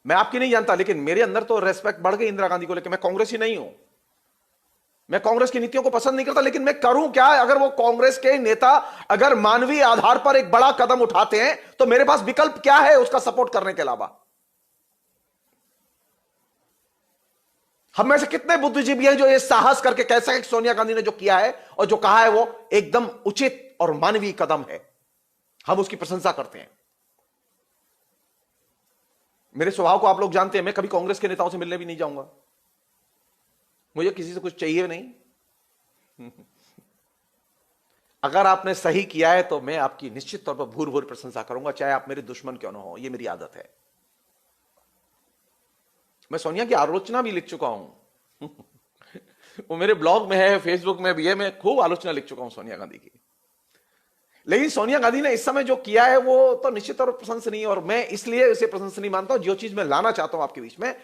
[SPEAKER 1] मैं आपकी नहीं जानता, लेकिन मेरे अंदर तो रेस्पेक्ट बढ़ गई इंदिरा गांधी को लेकर। मैं कांग्रेसी नहीं हूं, मैं कांग्रेस की नीतियों को पसंद नहीं करता, लेकिन मैं करूं क्या? अगर वो कांग्रेस के नेता अगर मानवीय आधार पर एक बड़ा कदम उठाते हैं तो मेरे पास विकल्प क्या है उसका सपोर्ट करने के अलावा? हम में से कितने बुद्धिजीवी हैं जो ये साहस करके कह सके कि सोनिया गांधी ने जो किया है और जो कहा है वो एकदम उचित और मानवीय कदम है, हम उसकी प्रशंसा करते हैं। मेरे स्वभाव को आप लोग जानते हैं, मैं कभी कांग्रेस के नेताओं से मिलने भी नहीं जाऊंगा, मुझे किसी से कुछ चाहिए नहीं। अगर आपने सही किया है तो मैं आपकी निश्चित तौर पर भूर भूर प्रशंसा करूंगा, चाहे आप मेरे दुश्मन क्यों ना हो, यह मेरी आदत है। मैं सोनिया की आलोचना भी लिख चुका हूं। वो मेरे ब्लॉग में है, फेसबुक में भी है, मैं खूब आलोचना लिख चुका हूं सोनिया गांधी की। लेकिन सोनिया गांधी ने इस समय जो किया है वो तो निश्चित तौर पर प्रशंसनीय है, और मैं इसलिए इसे प्रशंसनीय मानता हूं। जो चीज मैं लाना चाहता हूं आपके बीच में,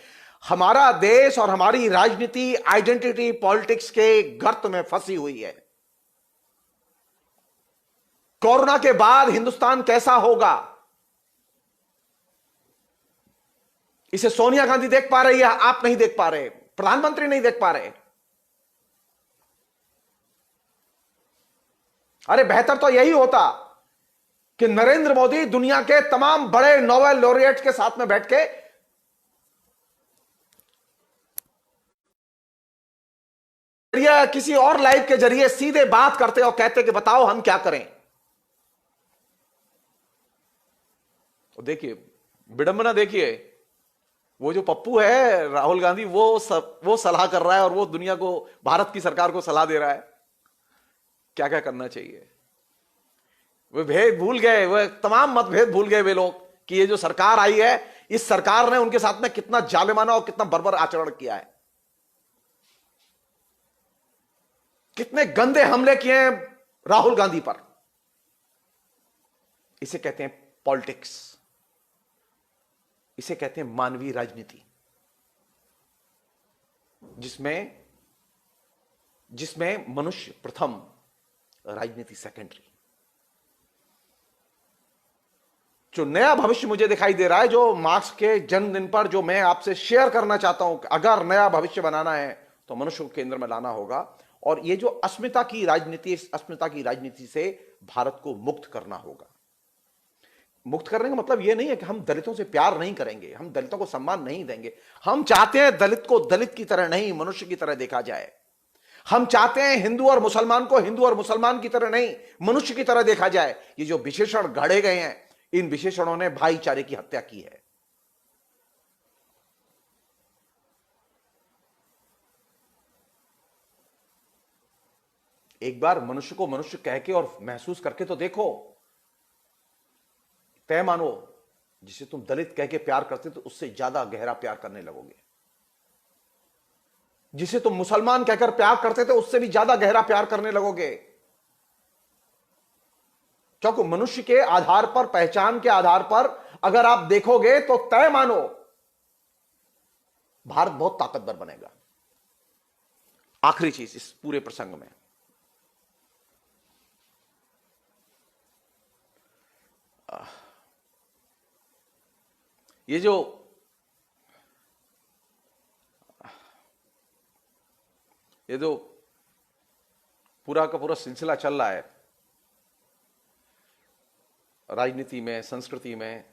[SPEAKER 1] हमारा देश और हमारी राजनीति आइडेंटिटी पॉलिटिक्स के गर्त में फंसी हुई है। कोरोना के बाद हिंदुस्तान कैसा होगा, इसे सोनिया गांधी देख पा रही है, आप नहीं देख पा रहे, प्रधानमंत्री नहीं देख पा रहे। अरे बेहतर तो यही होता कि नरेंद्र मोदी दुनिया के तमाम बड़े नोबेल लॉरिएट के साथ में बैठ के या किसी और लाइव के जरिए सीधे बात करते और कहते कि बताओ हम क्या करें। तो देखिए विडंबना, देखिए वो जो पप्पू है राहुल गांधी, वो सलाह कर रहा है और वो दुनिया को, भारत की सरकार को सलाह दे रहा है क्या क्या करना चाहिए। वे भेद भूल गए, वे तमाम मतभेद भूल गए वे लोग कि ये जो सरकार आई है, इस सरकार ने उनके साथ में कितना जालिमाना और कितना बर्बर आचरण किया है, कितने गंदे हमले किए हैं राहुल गांधी पर। इसे कहते हैं पॉलिटिक्स, इसे कहते हैं मानवीय राजनीति, जिसमें मनुष्य प्रथम, राजनीति सेकेंडरी। जो नया भविष्य मुझे दिखाई दे रहा है, जो मार्क्स के जन्मदिन पर जो मैं आपसे शेयर करना चाहता हूं, अगर नया भविष्य बनाना है तो मनुष्य को केंद्र में लाना होगा, और ये जो अस्मिता की राजनीति, इस अस्मिता की राजनीति से भारत को मुक्त करना होगा। मुक्त करने का मतलब यह नहीं है कि हम दलितों से प्यार नहीं करेंगे, हम दलितों को सम्मान नहीं देंगे। हम चाहते हैं दलित को दलित की तरह नहीं, मनुष्य की तरह देखा जाए। हम चाहते हैं हिंदू और मुसलमान को हिंदू और मुसलमान की तरह नहीं, मनुष्य की तरह देखा जाए। ये जो विशेषण गढ़े गए हैं, इन विशेषणों ने भाईचारे की हत्या की है। एक बार मनुष्य को मनुष्य कह के और महसूस करके तो देखो, तय मानो जिसे तुम दलित कह के प्यार करते तो उससे ज्यादा गहरा प्यार करने लगोगे। जिसे तुम मुसलमान कहकर प्यार करते थे उससे भी ज्यादा गहरा प्यार करने लगोगे। क्योंकि मनुष्य के आधार पर, पहचान के आधार पर अगर आप देखोगे तो तय मानो भारत बहुत ताकतवर बनेगा। आखिरी चीज इस पूरे प्रसंग में, ये जो पूरा का पूरा सिलसिला चल रहा है राजनीति में, संस्कृति में,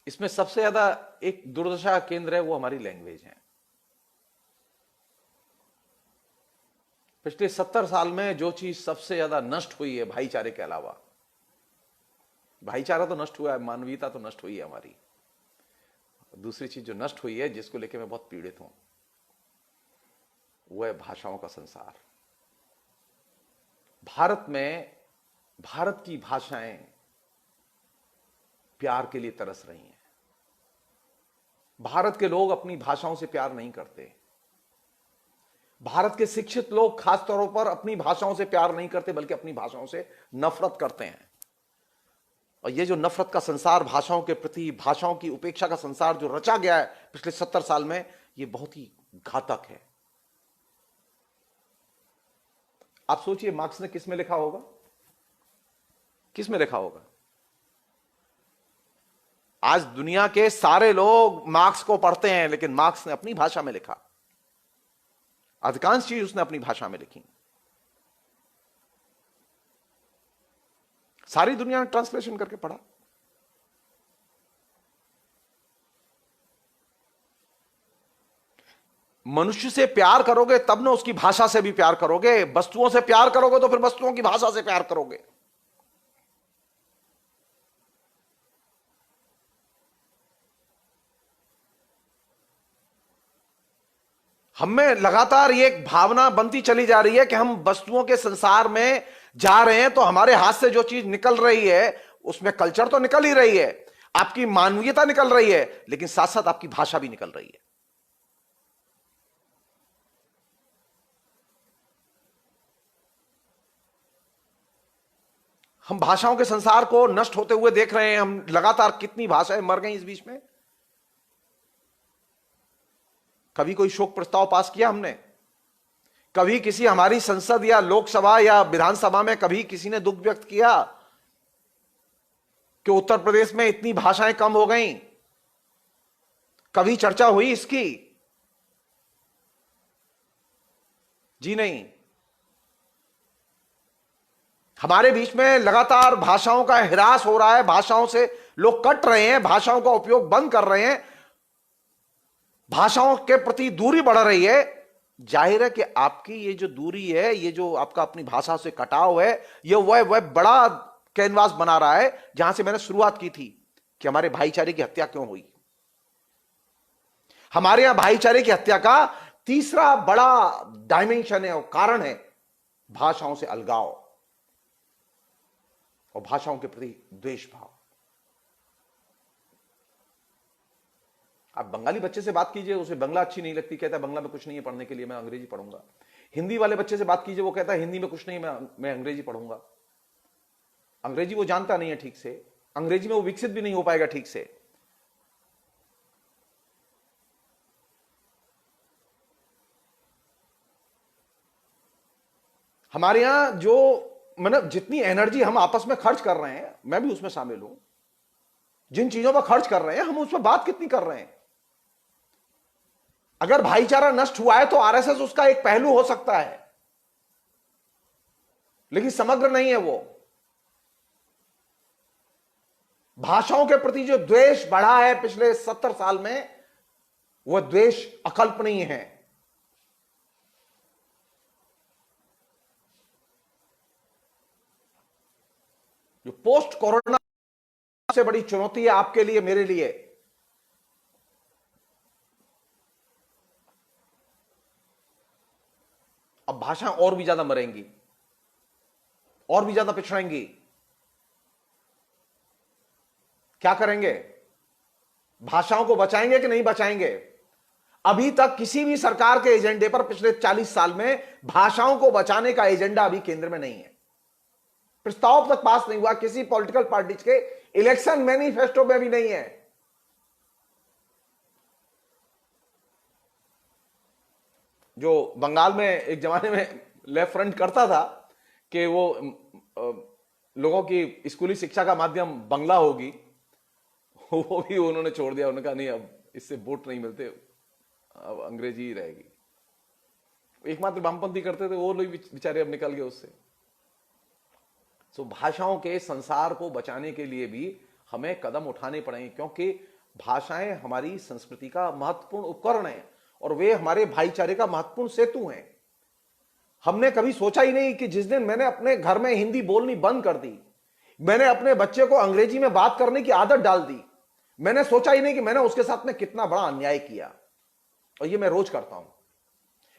[SPEAKER 1] इसमें सबसे ज्यादा एक दुर्दशा केंद्र है, वो हमारी लैंग्वेज है। पिछले 70 साल में जो चीज सबसे ज्यादा नष्ट हुई है भाईचारे के अलावा, भाईचारा तो नष्ट हुआ है, मानवीयता तो नष्ट हुई है हमारी, दूसरी चीज जो नष्ट हुई है, जिसको लेकर मैं बहुत पीड़ित हूं, वो है भाषाओं का संसार। भारत में, भारत की भाषाएं प्यार के लिए तरस रही हैं। भारत के लोग अपनी भाषाओं से प्यार नहीं करते। भारत के शिक्षित लोग खासतौर पर अपनी भाषाओं से प्यार नहीं करते बल्कि अपनी भाषाओं से नफरत करते हैं। और ये जो नफरत का संसार भाषाओं के प्रति, भाषाओं की उपेक्षा का संसार जो रचा गया है पिछले 70 साल में, ये बहुत ही घातक है। आप सोचिए मार्क्स ने किस में लिखा होगा, किस में लिखा होगा? आज दुनिया के सारे लोग मार्क्स को पढ़ते हैं, लेकिन मार्क्स ने अपनी भाषा में लिखा। अधिकांश चीज उसने अपनी भाषा में लिखी। सारी दुनिया ने ट्रांसलेशन करके पढ़ा। मनुष्य से प्यार करोगे तब ना उसकी भाषा से भी प्यार करोगे। वस्तुओं से प्यार करोगे तो फिर वस्तुओं की भाषा से प्यार करोगे। हमें लगातार ये एक भावना बनती चली जा रही है कि हम वस्तुओं के संसार में जा रहे हैं, तो हमारे हाथ से जो चीज निकल रही है उसमें कल्चर तो निकल ही रही है, आपकी मानवीयता निकल रही है, लेकिन साथ साथ आपकी भाषा भी निकल रही है। हम भाषाओं के संसार को नष्ट होते हुए देख रहे हैं। हम लगातार कितनी भाषाएं मर गई इस बीच में। कभी कोई शोक प्रस्ताव पास किया हमने? कभी किसी हमारी संसद या लोकसभा या विधानसभा में कभी किसी ने दुख व्यक्त किया कि उत्तर प्रदेश में इतनी भाषाएं कम हो गई? कभी चर्चा हुई इसकी? जी नहीं। हमारे बीच में लगातार भाषाओं का ह्रास हो रहा है, भाषाओं से लोग कट रहे हैं, भाषाओं का उपयोग बंद कर रहे हैं, भाषाओं के प्रति दूरी बढ़ रही है। जाहिर है कि आपकी ये जो दूरी है, ये जो आपका अपनी भाषा से कटाव है, ये वह बड़ा कैनवास बना रहा है जहां से मैंने शुरुआत की थी कि हमारे भाईचारे की हत्या क्यों हुई। हमारे यहां भाईचारे की हत्या का तीसरा बड़ा डायमेंशन है और कारण है भाषाओं से अलगाव और भाषाओं के प्रति द्वेष भाव। आप बंगाली बच्चे से बात कीजिए, उसे बंगला अच्छी नहीं लगती, कहता है बंगला में कुछ नहीं है पढ़ने के लिए, मैं अंग्रेजी पढ़ूंगा। हिंदी वाले बच्चे से बात कीजिए, वो कहता है हिंदी में कुछ नहीं, मैं अंग्रेजी पढ़ूंगा। अंग्रेजी वो जानता नहीं है ठीक से, अंग्रेजी में वो विकसित भी नहीं हो पाएगा ठीक से। हमारे यहां जो मतलब जितनी एनर्जी हम आपस में खर्च कर रहे हैं, मैं भी उसमें शामिल हूं, जिन चीजों पर खर्च कर रहे हैं हम उस पर बात कितनी कर रहे हैं। अगर भाईचारा नष्ट हुआ है तो आरएसएस उसका एक पहलू हो सकता है, लेकिन समग्र नहीं है वो। भाषाओं के प्रति जो द्वेष बढ़ा है पिछले 70 साल में, वह द्वेष अकल्पनीय है। जो पोस्ट कोरोना सबसे बड़ी चुनौती है आपके लिए, मेरे लिए, अब भाषाएं और भी ज्यादा मरेंगी, और भी ज्यादा पिछड़ेंगी। क्या करेंगे? भाषाओं को बचाएंगे कि नहीं बचाएंगे? अभी तक किसी भी सरकार के एजेंडे पर पिछले 40 साल में भाषाओं को बचाने का एजेंडा अभी केंद्र में नहीं है। प्रस्ताव तक पास नहीं हुआ, किसी पॉलिटिकल पार्टी के इलेक्शन मैनिफेस्टो में भी नहीं है। जो बंगाल में एक जमाने में लेफ्ट फ्रंट करता था कि वो लोगों की स्कूली शिक्षा का माध्यम बंगला होगी, वो भी उन्होंने छोड़ दिया। उन्होंने कहा नहीं, अब इससे वोट नहीं मिलते, अब अंग्रेजी ही रहेगी। एकमात्र वामपंथी करते थे वो लोग बेचारे अब निकल गए उससे। तो भाषाओं के संसार को बचाने के लिए भी हमें कदम उठाने पड़ेंगे, क्योंकि भाषाएं हमारी संस्कृति का महत्वपूर्ण उपकरण है और वे हमारे भाईचारे का महत्वपूर्ण सेतु हैं। हमने कभी सोचा ही नहीं कि जिस दिन मैंने अपने घर में हिंदी बोलनी बंद कर दी, मैंने अपने बच्चे को अंग्रेजी में बात करने की आदत डाल दी, मैंने सोचा ही नहीं कि मैंने उसके साथ में कितना बड़ा अन्याय किया। और ये मैं रोज करता हूं।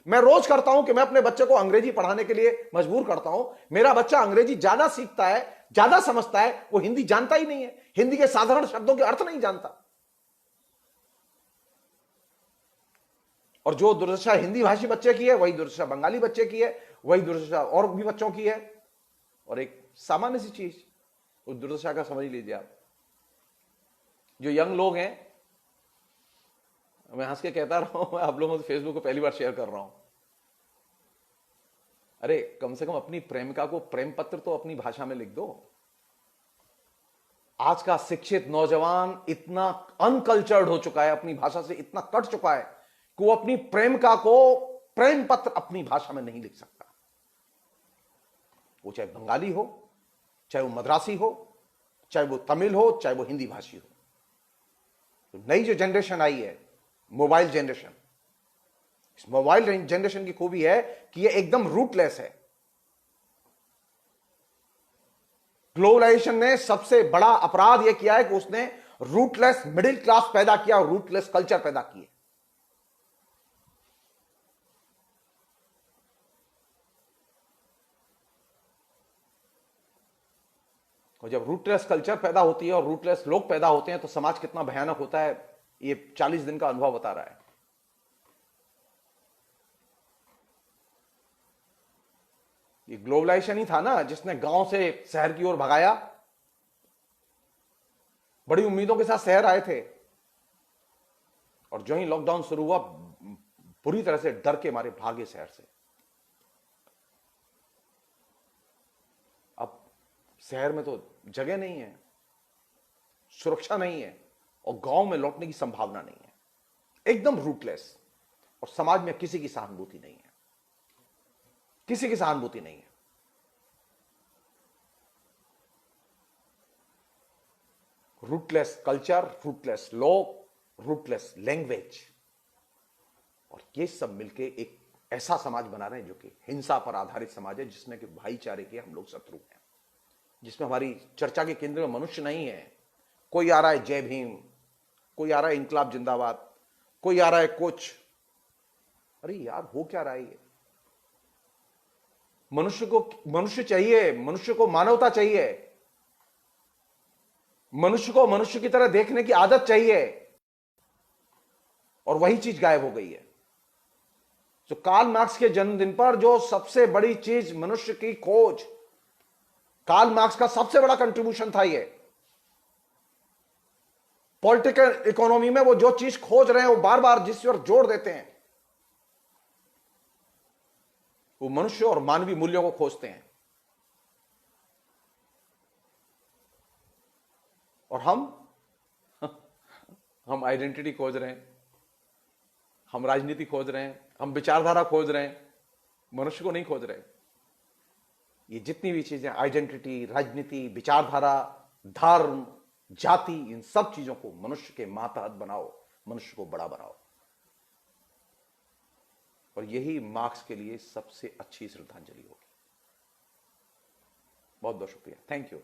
[SPEAKER 1] मैं रोज करता हूं कि मैं अपने बच्चे को अंग्रेजी पढ़ाने के लिए मजबूर करता हूं। मेरा बच्चा अंग्रेजी ज्यादा सीखता है, ज्यादा समझता है, वो हिंदी जानता ही नहीं है, हिंदी के साधारण शब्दों के अर्थ नहीं जानता। और जो दुर्दशा हिंदी भाषी बच्चे की है वही दुर्दशा बंगाली बच्चे की है, वही दुर्दशा और भी बच्चों की है। और एक सामान्य सी चीज उस दुर्दशा का समझ लीजिए आप, जो यंग लोग हैं, मैं हंस के कहता रहा हूं, मैं आप लोगों से फेसबुक को पहली बार शेयर कर रहा हूं, अरे कम से कम अपनी प्रेमिका को प्रेम पत्र तो अपनी भाषा में लिख दो। आज का शिक्षित नौजवान इतना अनकल्चर्ड हो चुका है, अपनी भाषा से इतना कट चुका है कि वो अपनी प्रेमिका को प्रेम पत्र अपनी भाषा में नहीं लिख सकता। वो चाहे बंगाली हो, चाहे वो मद्रासी हो, चाहे वो तमिल हो, चाहे वो हिंदी भाषी हो। तो नई जो जनरेशन आई है, मोबाइल जनरेशन, इस मोबाइल जनरेशन की खूबी है कि ये एकदम रूटलेस है। ग्लोबलाइजेशन ने सबसे बड़ा अपराध यह किया है कि उसने रूटलेस मिडिल क्लास पैदा किया और रूटलेस कल्चर पैदा किए। और जब रूटलेस कल्चर पैदा होती है और रूटलेस लोग पैदा होते हैं तो समाज कितना भयानक होता है, ये 40 दिन का अनुभव बता रहा है। ये ग्लोबलाइजेशन ही था ना जिसने गांव से शहर की ओर भगाया। बड़ी उम्मीदों के साथ शहर आए थे और जो ही लॉकडाउन शुरू हुआ पूरी तरह से डर के मारे भागे शहर से। अब शहर में तो जगह नहीं है, सुरक्षा नहीं है और गांव में लौटने की संभावना नहीं है, एकदम रूटलेस। और समाज में किसी की सहानुभूति नहीं है, किसी की सहानुभूति नहीं है। रूटलेस कल्चर, रूटलेस लोग, रूटलेस लैंग्वेज, और ये सब मिलके एक ऐसा समाज बना रहे हैं जो कि हिंसा पर आधारित समाज है, जिसमें कि भाईचारे के हम लोग शत्रु हैं, जिसमें हमारी चर्चा के केंद्र में मनुष्य नहीं है। कोई आ रहा है जय भीम, कोई आ रहा है इंकलाब जिंदाबाद, कोई आ रहा है कुछ। अरे यार हो क्या रहा है ये? मनुष्य चाहिए, मनुष्य को मानवता चाहिए, मनुष्य को मनुष्य की तरह देखने की आदत चाहिए, और वही चीज गायब हो गई है। तो कार्ल मार्क्स के जन्मदिन पर जो सबसे बड़ी चीज मनुष्य की खोज, कार्ल मार्क्स का सबसे बड़ा कंट्रीब्यूशन था ये। पॉलिटिकल इकोनॉमी में वो जो चीज खोज रहे हैं, वो बार बार जिस ओर जोड़ देते हैं, वो मनुष्य और मानवीय मूल्यों को खोजते हैं। और हम आइडेंटिटी खोज रहे हैं, हम राजनीति खोज रहे हैं, हम विचारधारा खोज रहे हैं, मनुष्य को नहीं खोज रहे। ये जितनी भी चीजें, आइडेंटिटी, राजनीति, विचारधारा, धर्म, जाति, इन सब चीजों को मनुष्य के मातहत बनाओ, मनुष्य को बड़ा बनाओ। और यही मार्क्स के लिए सबसे अच्छी श्रद्धांजलि होगी। बहुत बहुत शुक्रिया, थैंक यू।